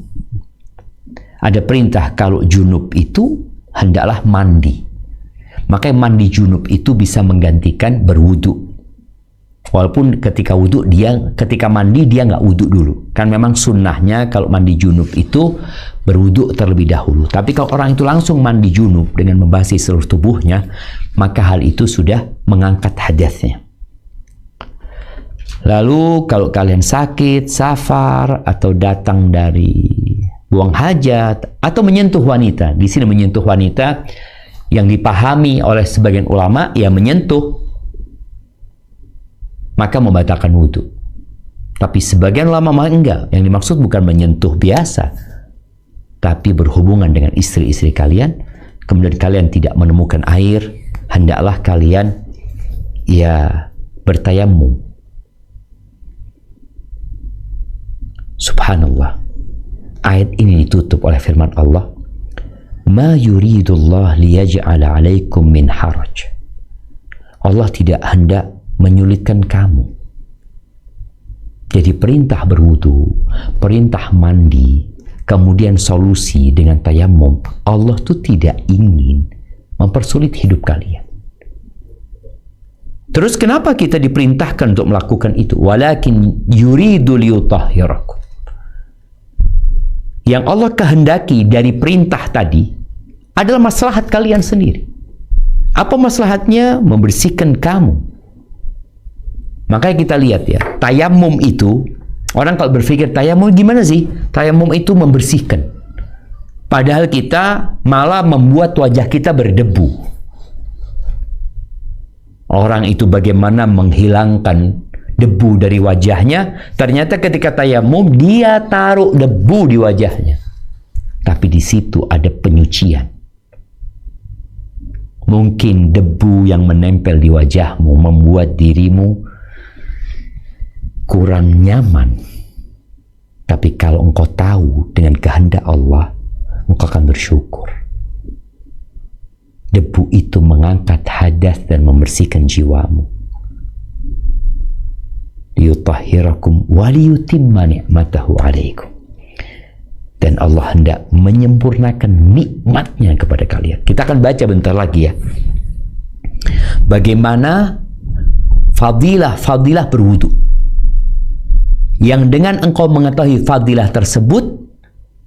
ada perintah kalau junub itu hendaklah mandi. Makanya mandi junub itu bisa menggantikan berwudu. Walaupun ketika mandi dia nggak wudu dulu. Kan memang sunnahnya kalau mandi junub itu berwudu terlebih dahulu. Tapi kalau orang itu langsung mandi junub dengan membasuh seluruh tubuhnya, maka hal itu sudah mengangkat hadasnya. Lalu kalau kalian sakit, safar, atau datang dari buang hajat, atau menyentuh wanita, di sini menyentuh wanita yang dipahami oleh sebagian ulama, ya menyentuh, maka membatalkan wudhu. Tapi sebagian ulama enggak, yang dimaksud bukan menyentuh biasa, tapi berhubungan dengan istri-istri kalian, kemudian kalian tidak menemukan air, hendaklah kalian ya bertayamum. Subhanallah, ayat ini ditutup oleh firman Allah, ma yuridullah liyaj'ala alaikum min haraj. Allah tidak hendak menyulitkan kamu. Jadi perintah berwudu, perintah mandi, kemudian solusi dengan tayamum, Allah tuh tidak ingin mempersulit hidup kalian. Terus kenapa kita diperintahkan untuk melakukan itu? Walakin yuridu liyutahhirakum. Yang Allah kehendaki dari perintah tadi adalah maslahat kalian sendiri. Apa maslahatnya? Membersihkan kamu. Makanya kita lihat ya, tayamum itu, orang kalau berpikir tayamum gimana sih? Tayamum itu membersihkan. Padahal kita malah membuat wajah kita berdebu. Orang itu bagaimana menghilangkan debu dari wajahnya? Ternyata ketika tayamum dia taruh debu di wajahnya. Tapi di situ ada penyucian. Mungkin debu yang menempel di wajahmu membuat dirimu kurang nyaman. Tapi kalau engkau tahu dengan kehendak Allah, engkau akan bersyukur. Debu itu mengangkat hadas dan membersihkan jiwamu. Liyutahhirakum wa liyutimma ni'matahu 'alaikum. Dan Allah hendak menyempurnakan nikmatnya kepada kalian. Kita akan baca bentar lagi ya. Bagaimana fadilah berwudu. Yang dengan engkau mengetahui fadilah tersebut,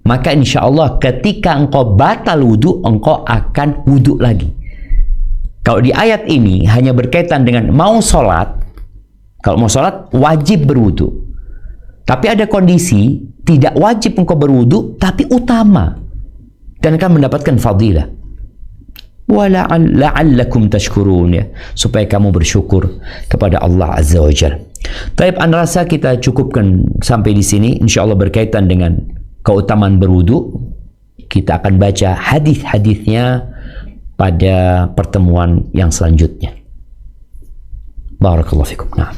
maka insya Allah ketika engkau batal wudu, engkau akan wudu lagi. Kalau di ayat ini hanya berkaitan dengan mau sholat, kalau mau sholat wajib berwudu. Tapi ada kondisi tidak wajib engkau berwudu, tapi utama dan akan mendapatkan fadilah. La'allakum tashkurun, ya, supaya kamu bersyukur kepada Allah Azza wa Jalla. Taib, Anda rasa kita cukupkan sampai di sini. Insya Allah berkaitan dengan keutamaan berwudu. Kita akan baca hadis-hadisnya pada pertemuan yang selanjutnya. Barakallahu fikum. Nah.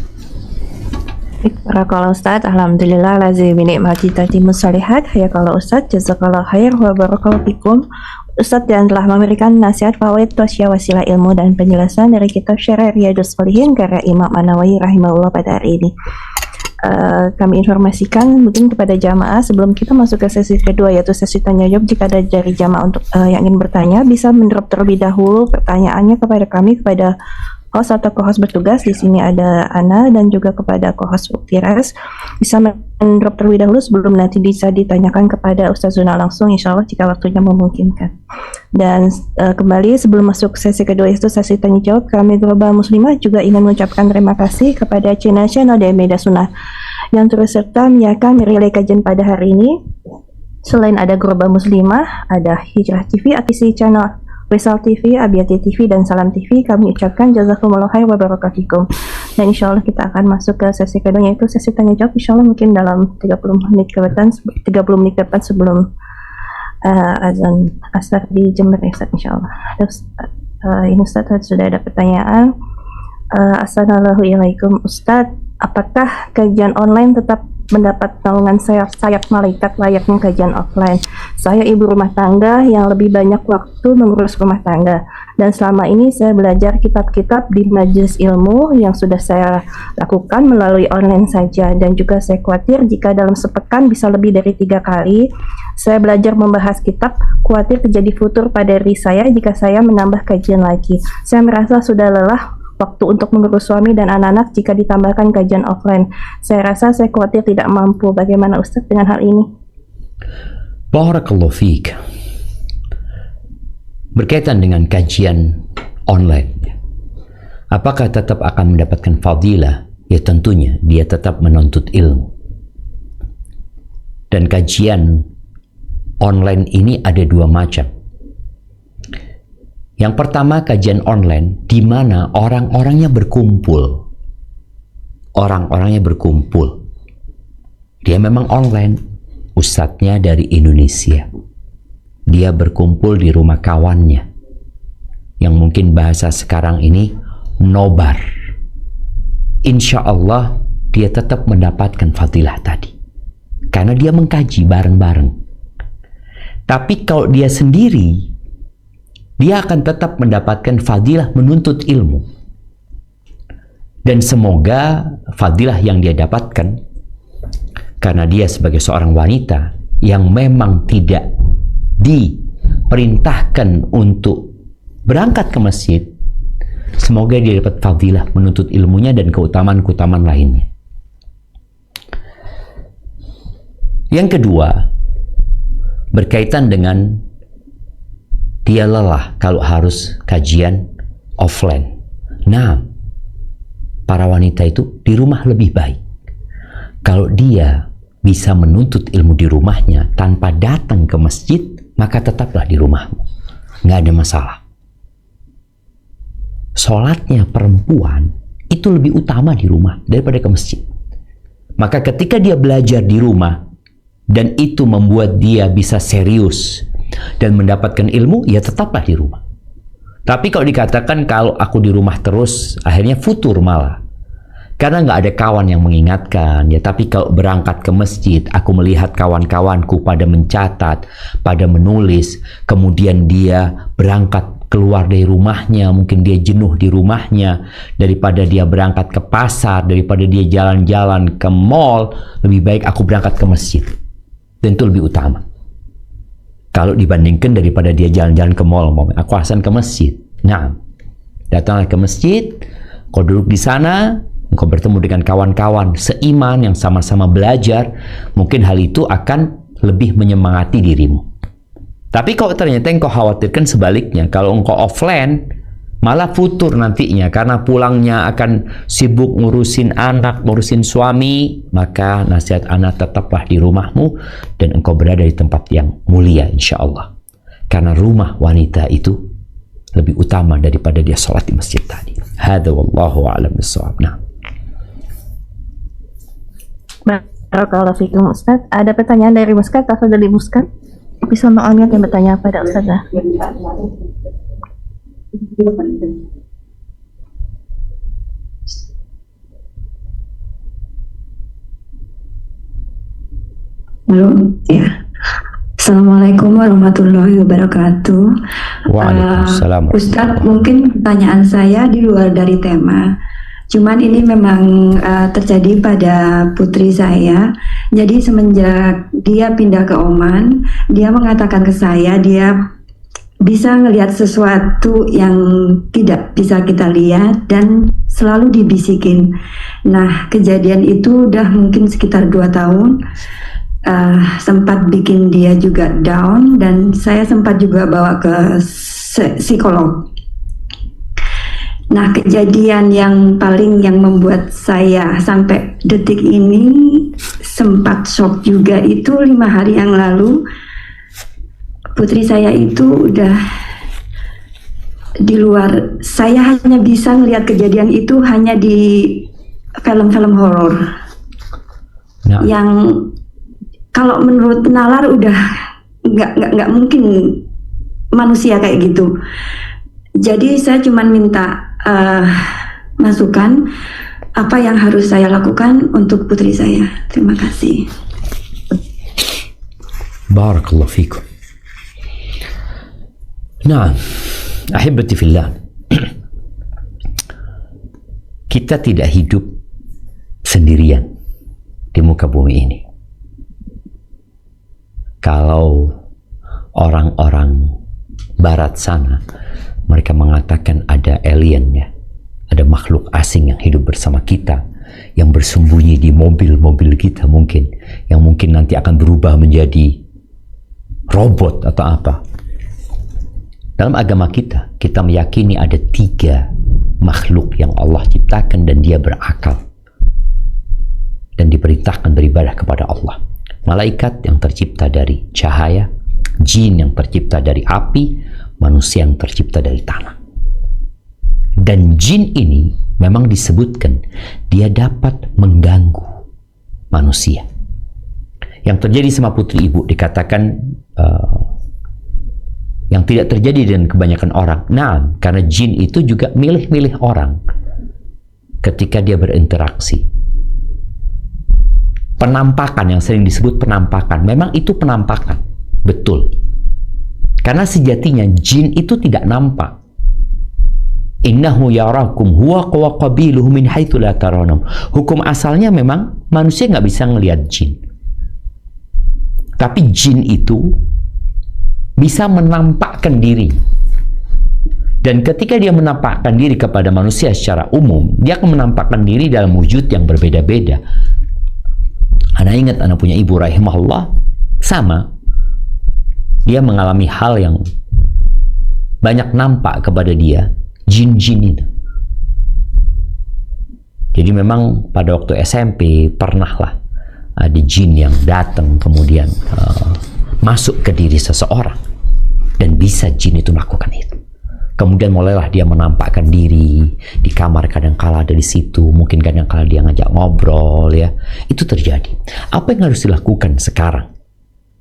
Barakallahu Ustaz, alhamdulillah lazi binikmati tatimus salihat. Hayakallah Ustaz, jazakallah khair wa barakallahu fikum. Ustaz yang telah memberikan nasihat fawaid tosya wasilah ilmu dan penjelasan dari kitab Syarah Riyadhus Shalihin karya Imam An-Nawawi rahimahullah pada hari ini. Kami informasikan mungkin kepada jamaah sebelum kita masuk ke sesi kedua, yaitu sesi tanya jawab. Jika ada dari jamaah untuk yang ingin bertanya, bisa mendrop terlebih dahulu pertanyaannya kepada kami, kepada host atau co-host bertugas. Di sini ada Ana dan juga kepada co-host Uktiras. Bisa mendrop terlebih dahulu sebelum nanti bisa ditanyakan kepada Ustaz Zuna langsung, insya Allah jika waktunya memungkinkan. Dan kembali sebelum masuk sesi kedua, itu sesi tanya jawab, kami Global Muslimah juga ingin mengucapkan terima kasih kepada channel DMeda Sunnah yang terus serta menyiarkan relay kajian pada hari ini. Selain ada Global Muslimah, ada Hijrah TV, Akisi Channel, Wisal TV, Abiyati TV, dan Salam TV. Kami ucapkan jazakumullah khair wa barakatuh. Dan insya Allah kita akan masuk ke sesi kedua, yaitu sesi tanya jawab. Insya Allah mungkin dalam 30 menit ke depan sebelum azan asar di Jember ya Ustaz, insya Allah. Ini Ustaz sudah ada pertanyaan. Assalamualaikum Ustaz, apakah kajian online tetap mendapat naungan sayap malaikat layaknya kajian offline? Saya ibu rumah tangga yang lebih banyak waktu mengurus rumah tangga, dan selama ini saya belajar kitab-kitab di majelis ilmu yang sudah saya lakukan melalui online saja, dan juga saya khawatir jika dalam sepekan bisa lebih dari 3 kali saya belajar membahas kitab, khawatir terjadi futur pada diri saya jika saya menambah kajian lagi. Saya merasa sudah lelah waktu untuk mengurus suami dan anak-anak jika ditambahkan kajian offline. Saya rasa saya khawatir tidak mampu. Bagaimana Ustaz dengan hal ini? Barakallahu fiik. Berkaitan dengan kajian online, apakah tetap akan mendapatkan fadilah? Ya tentunya dia tetap menuntut ilmu. Dan kajian online ini ada 2 macam. Yang pertama kajian online di mana orang-orangnya berkumpul. Orang-orangnya berkumpul. Dia memang online. Ustadznya dari Indonesia. Dia berkumpul di rumah kawannya. Yang mungkin bahasa sekarang ini nobar. Insya Allah dia tetap mendapatkan fadilah tadi. Karena dia mengkaji bareng-bareng. Tapi kalau dia sendiri, dia akan tetap mendapatkan fadilah menuntut ilmu. Dan semoga fadilah yang dia dapatkan, karena dia sebagai seorang wanita yang memang tidak diperintahkan untuk berangkat ke masjid, semoga dia dapat fadilah menuntut ilmunya dan keutamaan-keutamaan lainnya. Yang kedua, berkaitan dengan dia lelah kalau harus kajian offline. Nah, para wanita itu di rumah lebih baik. Kalau dia bisa menuntut ilmu di rumahnya tanpa datang ke masjid, maka tetaplah di rumahmu. Nggak ada masalah. Sholatnya perempuan itu lebih utama di rumah daripada ke masjid. Maka ketika dia belajar di rumah dan itu membuat dia bisa serius dan mendapatkan ilmu, ya tetaplah di rumah. Tapi kalau dikatakan kalau aku di rumah terus, akhirnya futur malah. Karena nggak ada kawan yang mengingatkan ya. Tapi kalau berangkat ke masjid, aku melihat kawan-kawanku pada mencatat, pada menulis, kemudian dia berangkat keluar dari rumahnya, mungkin dia jenuh di rumahnya, daripada dia berangkat ke pasar, daripada dia jalan-jalan ke mall, lebih baik aku berangkat ke masjid. Dan itu lebih utama kalau dibandingkan daripada dia jalan-jalan ke mall. Aku alasan ke masjid. Nah, datanglah ke masjid, kau duduk di sana, kau bertemu dengan kawan-kawan seiman yang sama-sama belajar, mungkin hal itu akan lebih menyemangati dirimu. Tapi kalau ternyata engkau khawatirkan sebaliknya, kalau engkau offline malah futur nantinya karena pulangnya akan sibuk ngurusin anak, ngurusin suami, maka nasihat anak tetaplah di rumahmu dan engkau berada di tempat yang mulia insya Allah. Karena rumah wanita itu lebih utama daripada dia sholat di masjid tadi. Hadza wallahu a'lam bissawab. Nah. Barakallahu fikum Ustaz. Ada pertanyaan dari Muskat atau dari Muskat? Bisa mengambil yang bertanya pada Ustazah. Halo, ya. Assalamualaikum warahmatullahi wabarakatuh. Waalaikumsalam. Ustadz, mungkin pertanyaan saya di luar dari tema. Cuman ini memang terjadi pada putri saya. Jadi semenjak dia pindah ke Oman, dia mengatakan ke saya dia bisa ngelihat sesuatu yang tidak bisa kita lihat dan selalu dibisikin. Nah, kejadian itu udah mungkin sekitar 2 tahun. Sempat bikin dia juga down dan saya sempat juga bawa ke psikolog. Nah, kejadian yang membuat saya sampai detik ini sempat shock juga itu 5 hari yang lalu. Putri saya itu udah di luar. Saya hanya bisa melihat kejadian itu hanya di film-film horor. Nah. Yang kalau menurut nalar udah nggak mungkin manusia kayak gitu. Jadi saya cuma minta masukan apa yang harus saya lakukan untuk putri saya. Terima kasih. Barakallahu fikum. Nah, ahibati fillah. Kita tidak hidup sendirian di muka bumi ini. Kalau orang-orang barat sana, mereka mengatakan ada alien ya, ada makhluk asing yang hidup bersama kita, yang bersembunyi di mobil-mobil kita mungkin, yang mungkin nanti akan berubah menjadi robot atau apa. Dalam agama kita, kita meyakini ada 3 makhluk yang Allah ciptakan dan dia berakal dan diperintahkan beribadah kepada Allah. Malaikat yang tercipta dari cahaya, jin yang tercipta dari api, manusia yang tercipta dari tanah. Dan jin ini memang disebutkan dia dapat mengganggu manusia. Yang terjadi sama putri ibu dikatakan yang tidak terjadi dengan kebanyakan orang. Nah, karena jin itu juga milih-milih orang ketika dia berinteraksi. Penampakan yang sering disebut penampakan, memang itu penampakan, betul. Karena sejatinya jin itu tidak nampak. Innahu yarakum huwa wa qabiluhu min haitsu la tarawun. Hukum asalnya memang manusia nggak bisa ngelihat jin. Tapi jin itu bisa menampakkan diri. Dan ketika dia menampakkan diri kepada manusia secara umum, dia akan menampakkan diri dalam wujud yang berbeda-beda. Ana ingat anak punya ibu rahimahullah, sama. Dia mengalami hal yang banyak nampak kepada dia, jin-jin itu. Jadi memang pada waktu SMP pernahlah ada jin yang datang kemudian masuk ke diri seseorang. Dan bisa jin itu melakukan itu. Kemudian mulailah dia menampakkan diri di kamar, kadang-kala ada di situ, mungkin kadang-kala dia ngajak ngobrol ya. Itu terjadi. Apa yang harus dilakukan sekarang?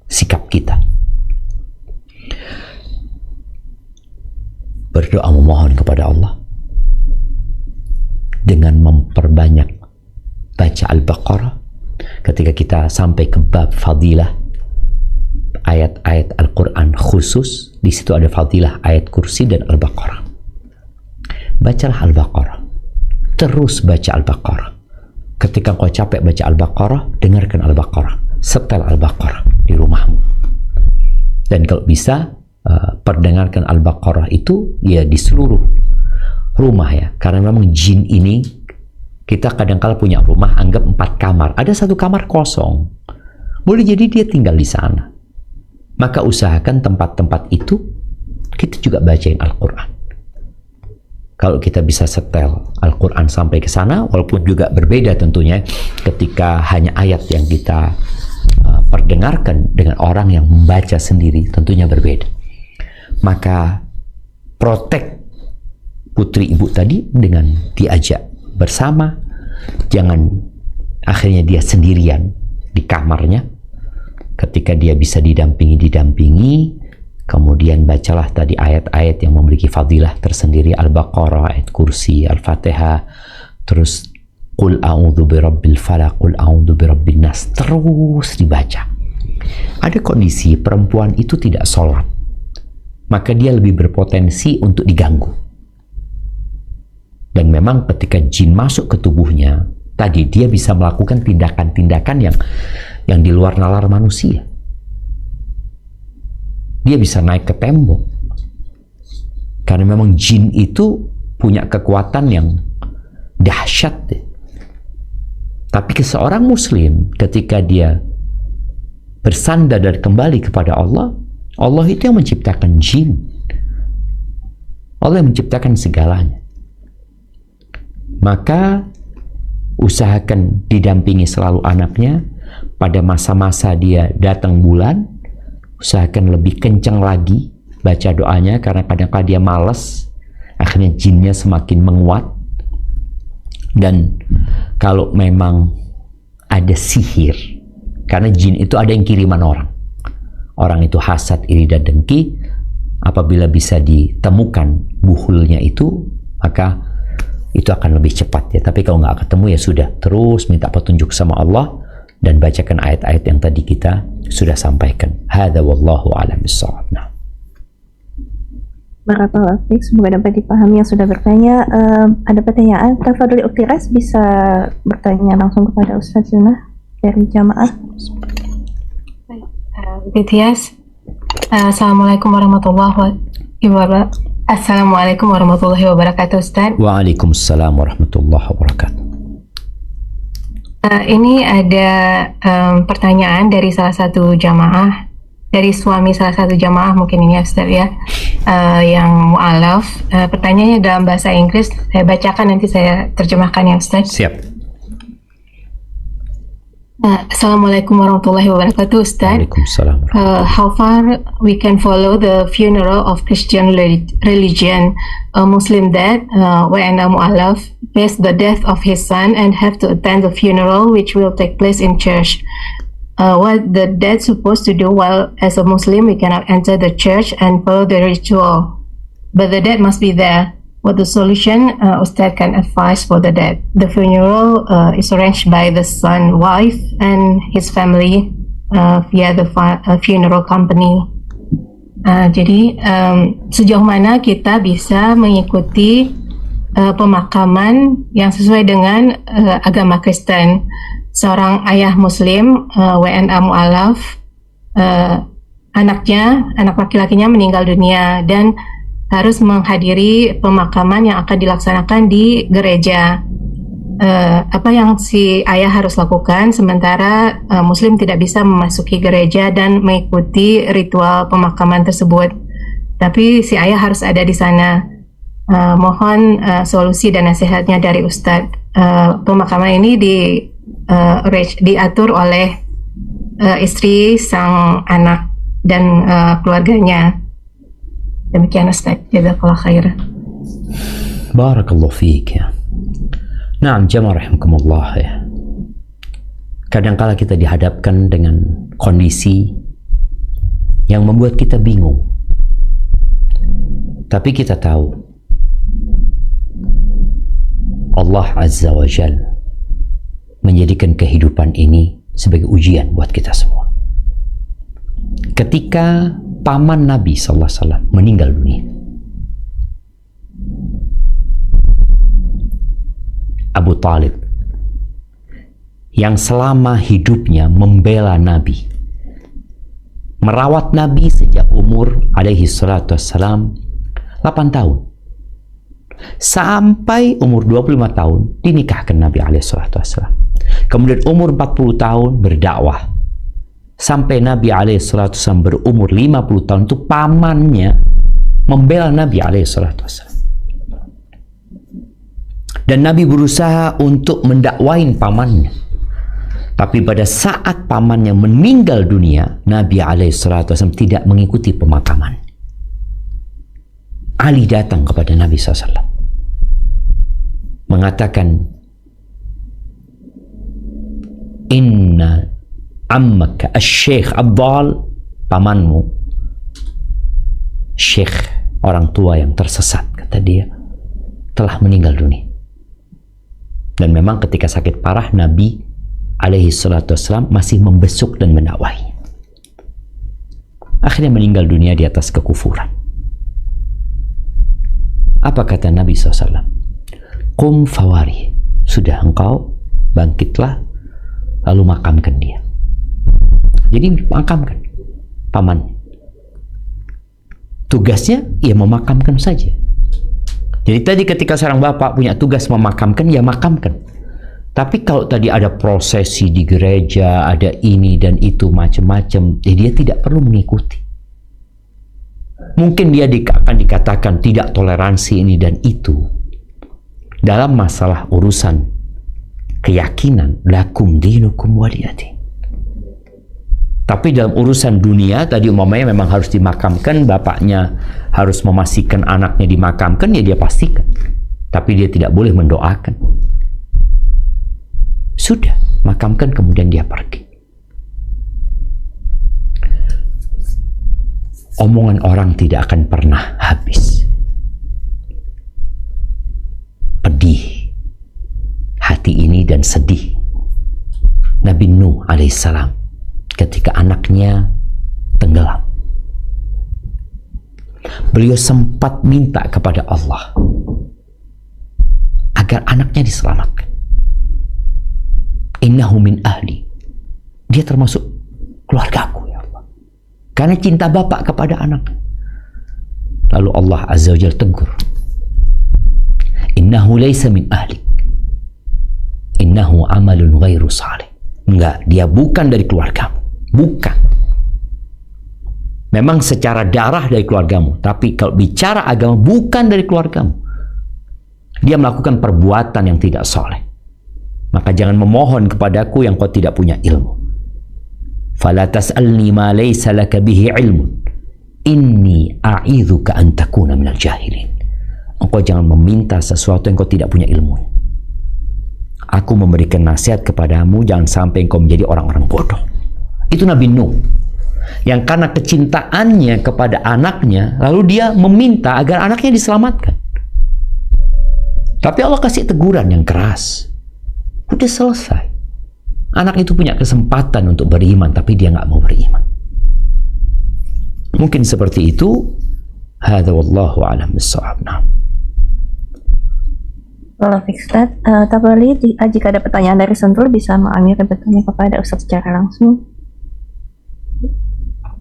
Sikap kita. Berdoa memohon kepada Allah dengan memperbanyak baca Al-Baqarah. Ketika kita sampai ke bab fadilah ayat-ayat Al-Quran khusus, di situ ada fadilah ayat kursi dan Al-Baqarah. Bacalah Al-Baqarah, terus baca Al-Baqarah. Ketika kau capek baca Al-Baqarah, dengarkan Al-Baqarah, setel Al-Baqarah di rumahmu. Dan kalau bisa, perdengarkan Al-Baqarah itu ya di seluruh rumah ya, karena memang jin ini, kita kadang-kala punya rumah, anggap 4 kamar, ada 1 kamar kosong, boleh jadi dia tinggal di sana. Maka usahakan tempat-tempat itu kita juga bacain Al-Quran. Kalau kita bisa setel Al-Quran sampai ke sana, walaupun juga berbeda tentunya ketika hanya ayat yang kita perdengarkan dengan orang yang membaca sendiri, tentunya berbeda. Maka protect putri ibu tadi dengan diajak bersama, jangan akhirnya dia sendirian di kamarnya. Ketika dia bisa didampingi, kemudian bacalah tadi ayat-ayat yang memiliki fadilah tersendiri, Al-Baqarah, ayat kursi, Al-Fatihah, terus Qul a'udzu birabbil falaq, Qul a'udzu birabbin nas, terus dibaca. Ada kondisi perempuan itu tidak sholat, maka dia lebih berpotensi untuk diganggu. Dan memang ketika jin masuk ke tubuhnya, tadi dia bisa melakukan tindakan-tindakan yang di luar nalar manusia. Dia bisa naik ke tembok. Karena memang jin itu punya kekuatan yang dahsyat. Tapi seorang muslim ketika dia bersandar dan kembali kepada Allah, Allah itu yang menciptakan jin. Allah yang menciptakan segalanya. Maka usahakan didampingi selalu anaknya. Pada masa-masa dia datang bulan, usahakan lebih kencang lagi baca doanya, karena kadang-kadang dia malas, akhirnya jinnya semakin menguat. Dan kalau memang ada sihir, karena jin itu ada yang kiriman orang itu hasad, iri dan dengki, apabila bisa ditemukan buhulnya itu, maka itu akan lebih cepat ya. Tapi kalau nggak ketemu ya sudah, terus minta petunjuk sama Allah dan bacakan ayat-ayat yang tadi kita sudah sampaikan. Hadza wallahu a'lam bissawab. Nah. Barakallahu fiik, semoga dapat dipahami yang sudah bertanya. Ada pertanyaan, Tafadholi Uktiras bisa bertanya langsung kepada Ustaz Zuna dari jamaah. BTS, Assalamualaikum warahmatullahi wabarakatuh. Assalamualaikum warahmatullahi wabarakatuh, Ustaz. Waalaikumsalam warahmatullahi wabarakatuh. Ini ada pertanyaan dari salah satu jamaah, dari suami salah satu jamaah mungkin ini ya, Ustaz ya, yang mu'alaf. Pertanyaannya dalam bahasa Inggris, saya bacakan nanti saya terjemahkan ya, Ustaz. Siap. Assalamualaikum warahmatullahi wabarakatuh, Ustaz. Waalaikumsalam. How far we can follow the funeral of Christian religion? A Muslim dad, WNA Mu'alaf, faced the death of his son and have to attend the funeral which will take place in church. What the dad supposed to do? While as a Muslim we cannot enter the church and follow the ritual, but the dad must be there. What the solution Ustaz can advise for the dad? The funeral is arranged by the son, wife, and his family via the funeral company. Jadi sejauh mana kita bisa mengikuti pemakaman yang sesuai dengan agama Kristen? Seorang ayah Muslim, WNA Mu'alaf, anak laki-lakinya meninggal dunia dan harus menghadiri pemakaman yang akan dilaksanakan di gereja. Apa yang si ayah harus lakukan sementara Muslim tidak bisa memasuki gereja dan mengikuti ritual pemakaman tersebut, tapi si ayah harus ada di sana. Mohon solusi dan nasihatnya dari Ustadz. Pemakaman ini diatur oleh istri sang anak dan keluarganya. Demikian Ustaz, jazakallah khair. Barakallahu fiik ya. Naam, jamaah rahimakumullah ya. Kadangkala kita dihadapkan dengan kondisi yang membuat kita bingung. Tapi kita tahu Allah Azza wa Jal menjadikan kehidupan ini sebagai ujian buat kita semua. Ketika paman Nabi SAW meninggal dunia, Abu Talib, yang selama hidupnya membela Nabi, merawat Nabi sejak umur alaihi salatu wassalam 8 tahun sampai umur 25 tahun dinikahkan Nabi alaihi salatu wassalam. Kemudian umur 40 tahun berdakwah sampai Nabi alaihi salatu wassalam berumur 50 tahun, itu pamannya membela Nabi alaihi salatu wassalam. Dan Nabi berusaha untuk mendakwain pamannya. Tapi pada saat pamannya meninggal dunia, Nabi SAW tidak mengikuti pemakaman. Ali datang kepada Nabi SAW, mengatakan, Inna ammaka asy-syekh Abdal, pamanmu, syekh, orang tua yang tersesat, kata dia, telah meninggal dunia. Dan memang ketika sakit parah, Nabi alaihi salatu wassalam masih membesuk dan mendakwahi. Akhirnya meninggal dunia di atas kekufuran. Apa kata Nabi SAW? Qum fawari, sudah engkau bangkitlah, lalu makamkan dia. Jadi makamkan paman. Tugasnya ya memakamkan saja. Jadi tadi ketika seorang bapak punya tugas memakamkan, ya makamkan. Tapi kalau tadi ada prosesi di gereja, ada ini dan itu macam-macam, ya dia tidak perlu mengikuti. Mungkin dia akan dikatakan tidak toleransi ini dan itu. Dalam masalah urusan keyakinan, lakum dinukum waliyadin. Tapi dalam urusan dunia, tadi umpamanya memang harus dimakamkan, bapaknya harus memastikan anaknya dimakamkan, ya dia pastikan. Tapi dia tidak boleh mendoakan. Sudah, makamkan kemudian dia pergi. Omongan orang tidak akan pernah habis. Pedih hati ini dan sedih Nabi Nuh alaihissalam ketika anaknya tenggelam. Beliau sempat minta kepada Allah agar anaknya diselamatkan. Innahu min ahli, dia termasuk keluargaku ya Allah, karena cinta bapak kepada anak. Lalu Allah azza wa jalla tegur, innahu laysa min ahlik, innahu amalun ghairu salih. Enggak, dia bukan dari keluargamu, bukan. Memang secara darah dari keluargamu, tapi kalau bicara agama bukan dari keluargamu. Dia melakukan perbuatan yang tidak soleh. Maka jangan memohon kepadaku yang kau tidak punya ilmu. Fala tas'alni ma laysa laka bihi ilmun. Inni a'idzuka an takuna minal jahilin. Engkau jangan meminta sesuatu yang kau tidak punya ilmu. Aku memberikan nasihat kepadamu, jangan sampai engkau menjadi orang-orang bodoh. Itu Nabi Nuh, yang karena kecintaannya kepada anaknya, lalu dia meminta agar anaknya diselamatkan. Tapi Allah kasih teguran yang keras. Udah selesai. Anak itu punya kesempatan untuk beriman, tapi dia nggak mau beriman. Mungkin seperti itu. Hadza wallahu a'lam bissawab. Kalau Ustaz, Tabali, jika ada pertanyaan dari Sentul bisa mengakhiri bertanya kepada Ustaz secara langsung.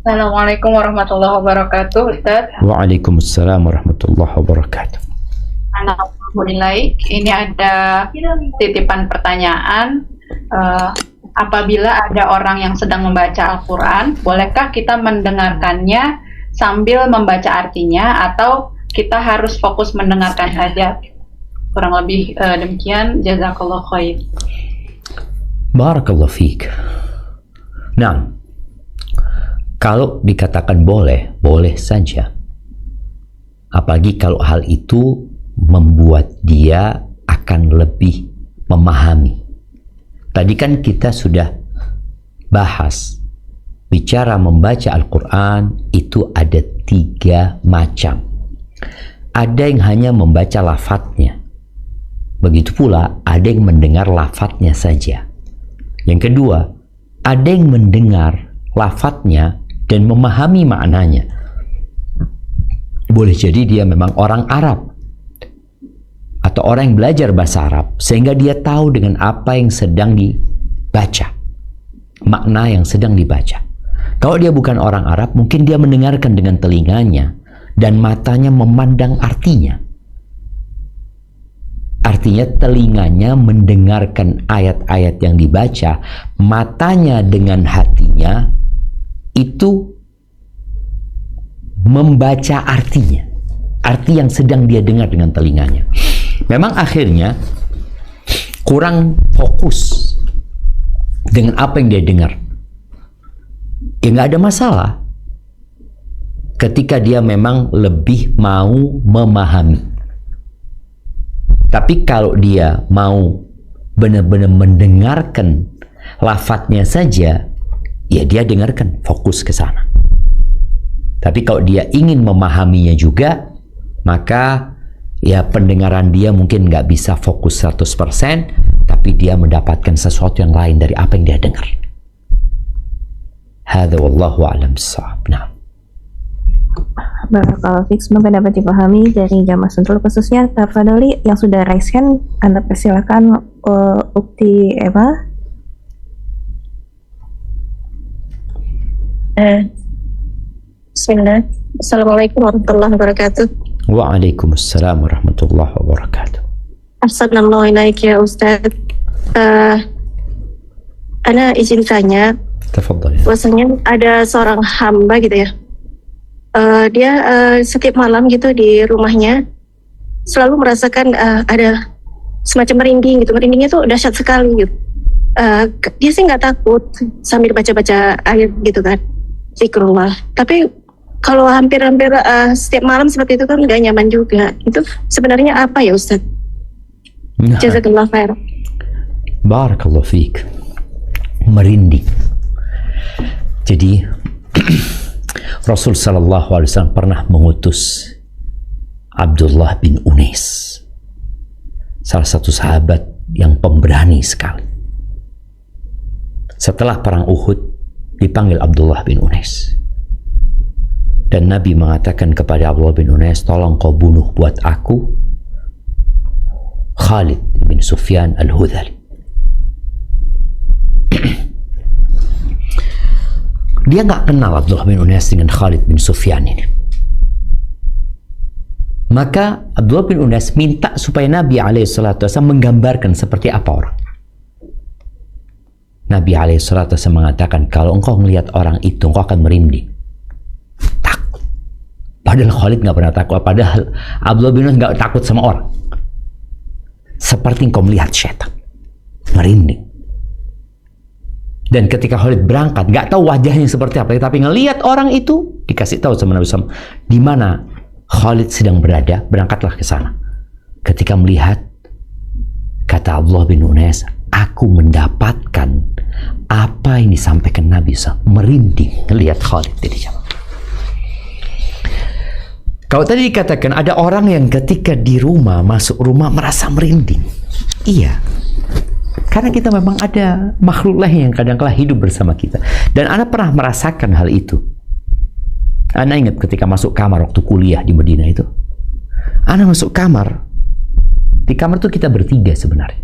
Assalamualaikum warahmatullahi wabarakatuh, Ustaz. Waalaikumsalam warahmatullahi wabarakatuh. Alhamdulillah, ini ada titipan pertanyaan. Apabila ada orang yang sedang membaca Al-Quran, bolehkah kita mendengarkannya sambil membaca artinya, atau kita harus fokus mendengarkan saja? Kurang lebih demikian. Jazakallah khair. Barakallah fiik. Nah, kalau dikatakan boleh, boleh saja. Apalagi kalau hal itu membuat dia akan lebih memahami. Tadi kan kita sudah bahas, bicara membaca Al-Quran itu ada 3 macam. Ada yang hanya membaca lafadznya. Begitu pula ada yang mendengar lafadznya saja. Yang kedua, ada yang mendengar lafadznya dan memahami maknanya. Boleh jadi dia memang orang Arab atau orang yang belajar bahasa Arab, sehingga dia tahu dengan apa yang sedang dibaca, makna yang sedang dibaca. Kalau dia bukan orang Arab, mungkin dia mendengarkan dengan telinganya dan matanya memandang artinya. Artinya telinganya mendengarkan ayat-ayat yang dibaca, matanya dengan hatinya itu membaca artinya, arti yang sedang dia dengar dengan telinganya. Memang akhirnya kurang fokus dengan apa yang dia dengar. Ya nggak ada masalah ketika dia memang lebih mau memahami. Tapi kalau dia mau benar-benar mendengarkan lafadznya saja, ya dia dengarkan, fokus ke sana. Tapi kalau dia ingin memahaminya juga, maka ya pendengaran dia mungkin nggak bisa fokus 100%, tapi dia mendapatkan sesuatu yang lain dari apa yang dia dengar. Hadza wallahu a'lam bissawab. Nah. Barakallahu fiik, semoga dapat dipahami dari jamaah Sentul, khususnya tafadholi yang sudah raise hand, Anda persilakan. Ukti Eva. Bismillah. Assalamualaikum warahmatullahi wabarakatuh. Waalaikumsalam warahmatullahi wabarakatuh. Assalamualaikum ya Ustaz. Ana izin tanya. Tafadhal. Bahwasanya ada seorang hamba gitu ya. Dia setiap malam gitu di rumahnya selalu merasakan ada semacam merinding gitu. Merindingnya tuh dahsyat sekali gitu. Dia sih nggak takut sambil baca-baca ayat gitu kan, zikrullah. Tapi kalau hampir-hampir setiap malam seperti itu kan nggak nyaman juga. Itu sebenarnya apa ya Ustaz? Jazakallah khair. Barakallahu fiik. Merinding. Jadi Rasul sallallahu alaihi wasallam pernah mengutus Abdullah bin Unais, salah satu sahabat yang pemberani sekali. Setelah perang Uhud dipanggil Abdullah bin Unais, dan Nabi mengatakan kepada Abdullah bin Unais, tolong kau bunuh buat aku Khalid bin Sufyan al-Hudhali. Dia nggak kenal Abdullah bin Unais dengan Khalid bin Sufyan ini. Maka Abdullah bin Unais minta supaya Nabi SAW menggambarkan seperti apa orang. Nabi SAW mengatakan, kalau engkau melihat orang itu, engkau akan merinding. Takut. Padahal Khalid nggak pernah takut. Padahal Abdullah bin Unais nggak takut sama orang. Seperti engkau melihat syaitan. Merinding. Dan ketika Khalid berangkat, nggak tahu wajahnya seperti apa, tapi ngelihat orang itu, dikasih tahu sama Nabi SAW di mana Khalid sedang berada, berangkatlah ke sana. Ketika melihat, kata Abdullah bin Unais, aku mendapatkan apa yang disampaikan Nabi SAW, merinding ngelihat Khalid di sana. Kalau tadi dikatakan ada orang yang ketika di rumah, masuk rumah merasa merinding. Iya. Karena kita memang ada makhluk lain yang kadang-kala hidup bersama kita. Dan Ana pernah merasakan hal itu. Ana ingat ketika masuk kamar waktu kuliah di Madinah itu. Ana masuk kamar. Di kamar itu kita bertiga sebenarnya.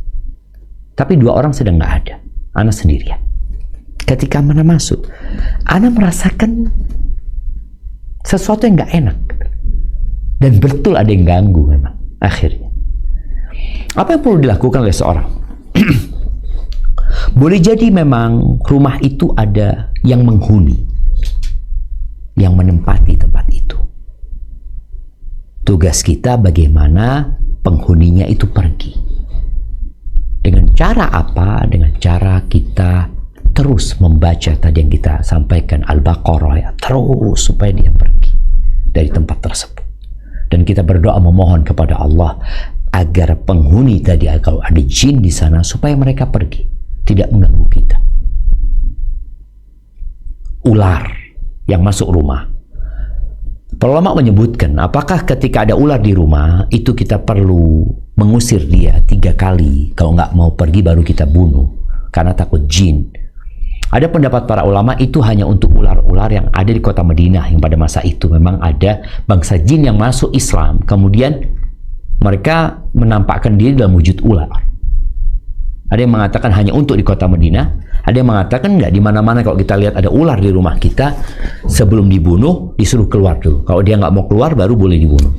Tapi 2 orang sedang nggak ada. Ana sendirian. Ketika Ana masuk, Ana merasakan sesuatu yang nggak enak. Dan betul ada yang ganggu memang. Akhirnya. Apa yang perlu dilakukan oleh seorang? Boleh jadi memang rumah itu ada yang menghuni, yang menempati tempat itu. Tugas kita bagaimana penghuninya itu pergi. Dengan cara apa? Dengan cara kita terus membaca tadi yang kita sampaikan, Al-Baqarah ya, terus supaya dia pergi dari tempat tersebut. Dan kita berdoa memohon kepada Allah agar penghuni tadi, kalau ada jin di sana, supaya mereka pergi, tidak mengganggu kita. Ular yang masuk rumah, para ulama menyebutkan, apakah ketika ada ular di rumah itu kita perlu mengusir dia 3 kali, kalau nggak mau pergi baru kita bunuh, karena takut jin. Ada pendapat para ulama itu hanya untuk ular-ular yang ada di kota Madinah, yang pada masa itu memang ada bangsa jin yang masuk Islam, kemudian mereka menampakkan diri dalam wujud ular. Ada yang mengatakan hanya untuk di kota Madinah, ada yang mengatakan enggak, di mana-mana kalau kita lihat ada ular di rumah kita, sebelum dibunuh disuruh keluar dulu. Kalau dia nggak mau keluar baru boleh dibunuh.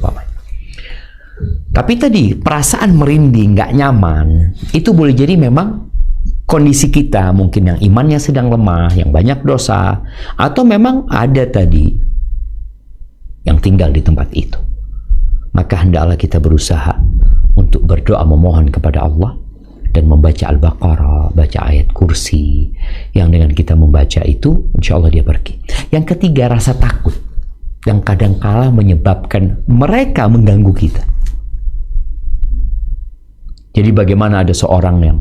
Tapi tadi perasaan merinding, nggak nyaman, itu boleh jadi memang kondisi kita, mungkin yang imannya sedang lemah, yang banyak dosa, atau memang ada tadi yang tinggal di tempat itu. Maka hendaklah kita berusaha untuk berdoa memohon kepada Allah dan membaca Al-Baqarah, baca ayat kursi, yang dengan kita membaca itu insya Allah dia pergi. Yang ketiga, rasa takut yang kadangkala menyebabkan mereka mengganggu kita. Jadi bagaimana ada seorang yang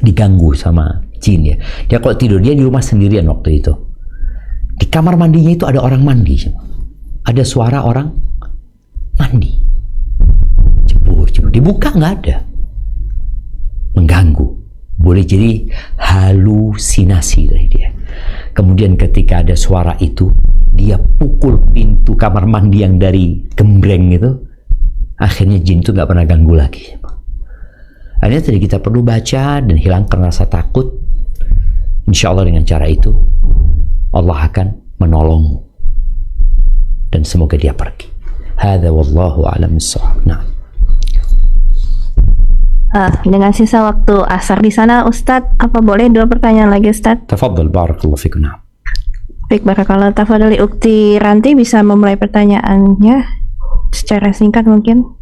diganggu sama jin ya. Dia kalau tidur, dia di rumah sendirian waktu itu. Di kamar mandinya itu ada orang mandi. Ada suara orang mandi. Jebur. Dibuka nggak ada. Mengganggu. Boleh jadi halusinasi dari dia. Kemudian ketika ada suara itu, dia pukul pintu kamar mandi yang dari gembreng itu. Akhirnya jin itu nggak pernah ganggu lagi. Akhirnya tadi kita perlu baca dan hilangkan rasa takut. Insya Allah dengan cara itu Allah akan menolongmu dan semoga dia pergi. Hadza wallahu a'lam bissawab. Nah. Dengan sisa waktu asar di sana, Ustadz, apa boleh 2 pertanyaan lagi, Ustadz? Tafadhal, barakallahu fikum. Baik, barakallahu. Tafadhali Ukti Ranti bisa memulai pertanyaannya secara singkat mungkin.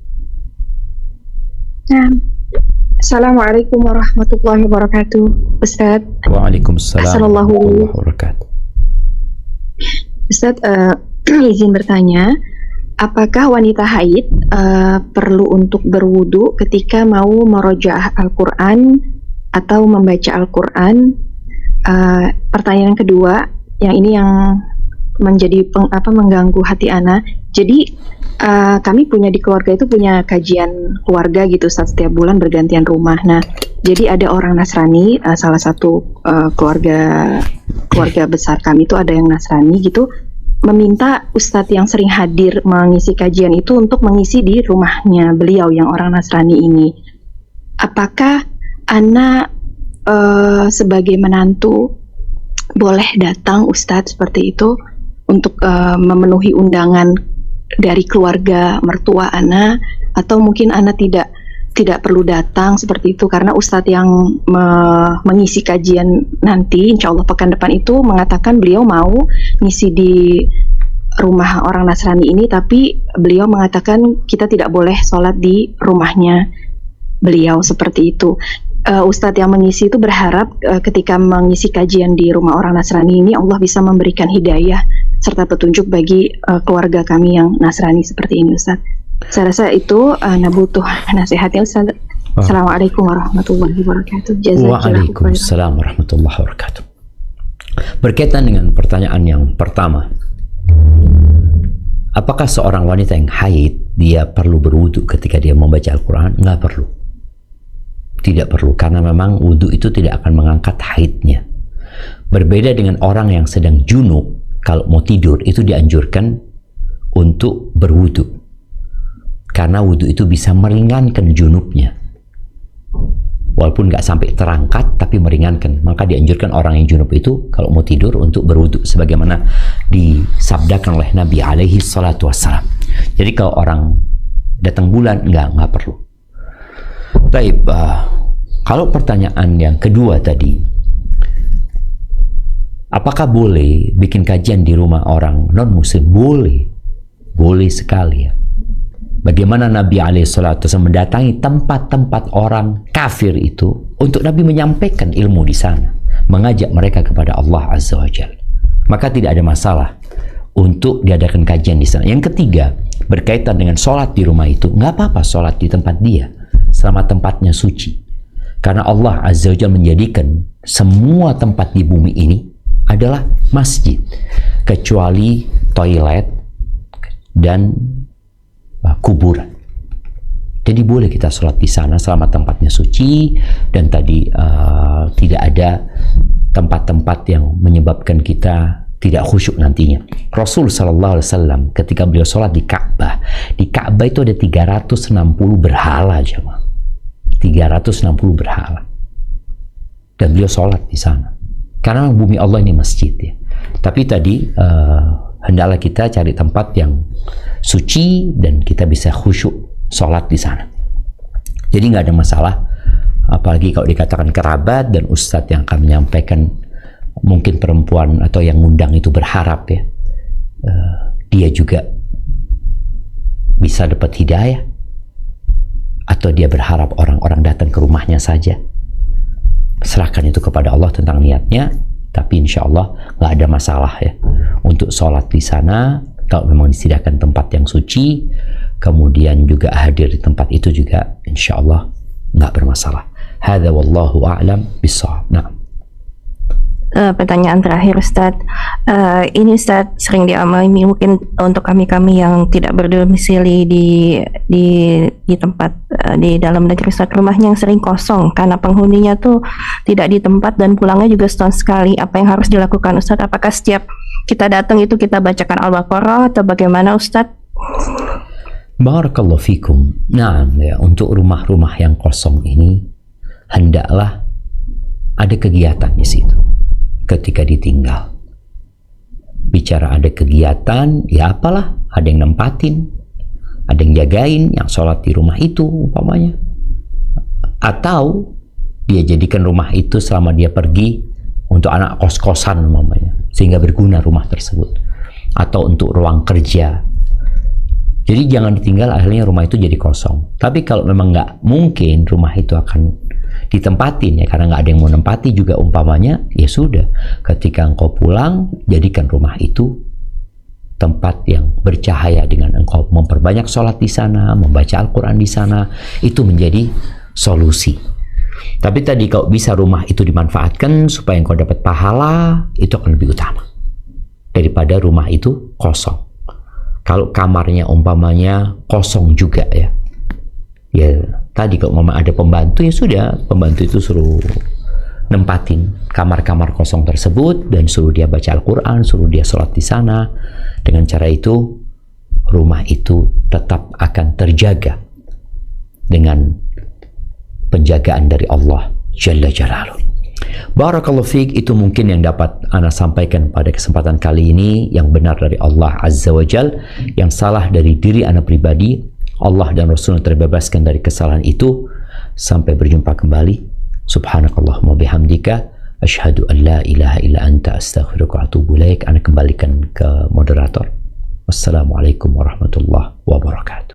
Assalamualaikum warahmatullahi wabarakatuh, Ustadz. Waalaikumsalam warahmatullahi wabarakatuh. Ustadz, izin bertanya, apakah wanita haid perlu untuk berwudu ketika mau merojaah Al-Quran atau membaca Al-Quran? Pertanyaan kedua, yang ini yang menjadi mengganggu hati ana. Jadi kami punya di keluarga itu punya kajian keluarga gitu setiap bulan bergantian rumah. Nah, jadi ada orang Nasrani, salah satu keluarga besar kami itu ada yang Nasrani gitu, meminta Ustadz yang sering hadir mengisi kajian itu untuk mengisi di rumahnya beliau yang orang Nasrani ini. Apakah ana sebagai menantu boleh datang Ustadz seperti itu untuk memenuhi undangan dari keluarga mertua ana, atau mungkin ana tidak perlu datang seperti itu karena Ustadz yang mengisi kajian nanti insya Allah pekan depan itu mengatakan beliau mau ngisi di rumah orang Nasrani ini, tapi beliau mengatakan kita tidak boleh sholat di rumahnya beliau seperti itu. Ustadz yang mengisi itu berharap ketika mengisi kajian di rumah orang Nasrani ini Allah bisa memberikan hidayah serta petunjuk bagi keluarga kami yang Nasrani seperti ini, Ustadz. Saya rasa itu butuh nasihatnya, Ustadz. Assalamualaikum warahmatullahi wabarakatuh. Waalaikumsalam warahmatullahi wabarakatuh. Berkaitan dengan pertanyaan yang pertama, apakah seorang wanita yang haid dia perlu berwudu ketika dia membaca Al-Quran? Nggak perlu. Tidak perlu, karena memang wudu itu tidak akan mengangkat haidnya. Berbeda dengan orang yang sedang junub, kalau mau tidur itu dianjurkan untuk berwudu, karena wudu itu bisa meringankan junubnya. Walaupun nggak sampai terangkat, tapi meringankan. Maka dianjurkan orang yang junub itu kalau mau tidur untuk berwudu, sebagaimana disabdakan oleh Nabi alaihi salatu wassalam. Jadi kalau orang datang bulan, nggak perlu. Baik, kalau pertanyaan yang kedua tadi, apakah boleh bikin kajian di rumah orang non-muslim? Boleh sekali ya. Bagaimana Nabi alaihissalatu mendatangi tempat-tempat orang kafir itu untuk Nabi menyampaikan ilmu di sana, mengajak mereka kepada Allah Azza wa Jalla. Maka tidak ada masalah untuk diadakan kajian di sana. Yang ketiga, berkaitan dengan sholat di rumah itu, nggak apa-apa sholat di tempat dia, selama tempatnya suci. Karena Allah Azza wa Jalla menjadikan semua tempat di bumi ini adalah masjid, kecuali toilet dan kuburan. Jadi boleh kita sholat di sana selama tempatnya suci, dan tadi tidak ada tempat-tempat yang menyebabkan kita tidak khusyuk nantinya. Rasul sallallahu alaihi wasallam ketika beliau sholat di Ka'bah itu ada 360 berhala, jemaah. 360 berhala. Dan beliau sholat di sana. Karena bumi Allah ini masjid ya. Tapi tadi hendaklah kita cari tempat yang suci dan kita bisa khusyuk sholat di sana. Jadi nggak ada masalah, apalagi kalau dikatakan kerabat dan ustadz yang akan menyampaikan, mungkin perempuan atau yang ngundang itu berharap ya, dia juga bisa dapat hidayah, atau dia berharap orang-orang datang ke rumahnya saja. Serahkan itu kepada Allah tentang niatnya, tapi insya Allah nggak ada masalah ya untuk sholat di sana. Kalau memang disediakan tempat yang suci, kemudian juga hadir di tempat itu juga, insya Allah nggak bermasalah. Hadza wallahu a'lam bishawab. Nah, pertanyaan terakhir Ustadz, ini Ustadz sering dialami mungkin untuk kami yang tidak berdomisili di tempat di dalam negeri Ustadz, rumahnya yang sering kosong karena penghuninya tuh tidak di tempat dan pulangnya juga setahun sekali. Apa yang harus dilakukan Ustadz? Apakah setiap kita datang itu kita bacakan Al-Baqarah atau bagaimana Ustadz? Barakallahu fikum. Nah, ya, untuk rumah-rumah yang kosong ini hendaklah ada kegiatan di situ. Ketika ditinggal, bicara ada kegiatan, ya apalah, ada yang nempatin, ada yang jagain, yang sholat di rumah itu umpamanya, atau dia jadikan rumah itu selama dia pergi untuk anak kos-kosan umpamanya, sehingga berguna rumah tersebut, atau untuk ruang kerja. Jadi jangan ditinggal akhirnya rumah itu jadi kosong. Tapi kalau memang nggak mungkin rumah itu akan ditempatin ya, karena nggak ada yang mau nempati juga umpamanya, ya sudah, ketika engkau pulang jadikan rumah itu tempat yang bercahaya dengan engkau memperbanyak sholat di sana, membaca Al-Quran di sana, itu menjadi solusi. Tapi tadi kalau bisa rumah itu dimanfaatkan supaya engkau dapat pahala, itu akan lebih utama daripada rumah itu kosong. Kalau kamarnya umpamanya kosong juga ya tadi kalau memang ada pembantu, ya sudah, pembantu itu suruh nempatin kamar-kamar kosong tersebut dan suruh dia baca Al-Quran, suruh dia sholat di sana. Dengan cara itu rumah itu tetap akan terjaga dengan penjagaan dari Allah Jalla Jalaluh. Barakallahu fiik, itu mungkin yang dapat Ana sampaikan pada kesempatan kali ini, yang benar dari Allah Azza wa Jal, yang salah dari diri Ana pribadi. Allah dan Rasulnya terbebaskan dari kesalahan itu. Sampai berjumpa kembali. Subhanakallahumma bihamdika asyhadu an la ilaha illa anta astaghfiruka wa atubu ilaik. Ana kembalikan ke moderator. Wassalamualaikum warahmatullahi wabarakatuh.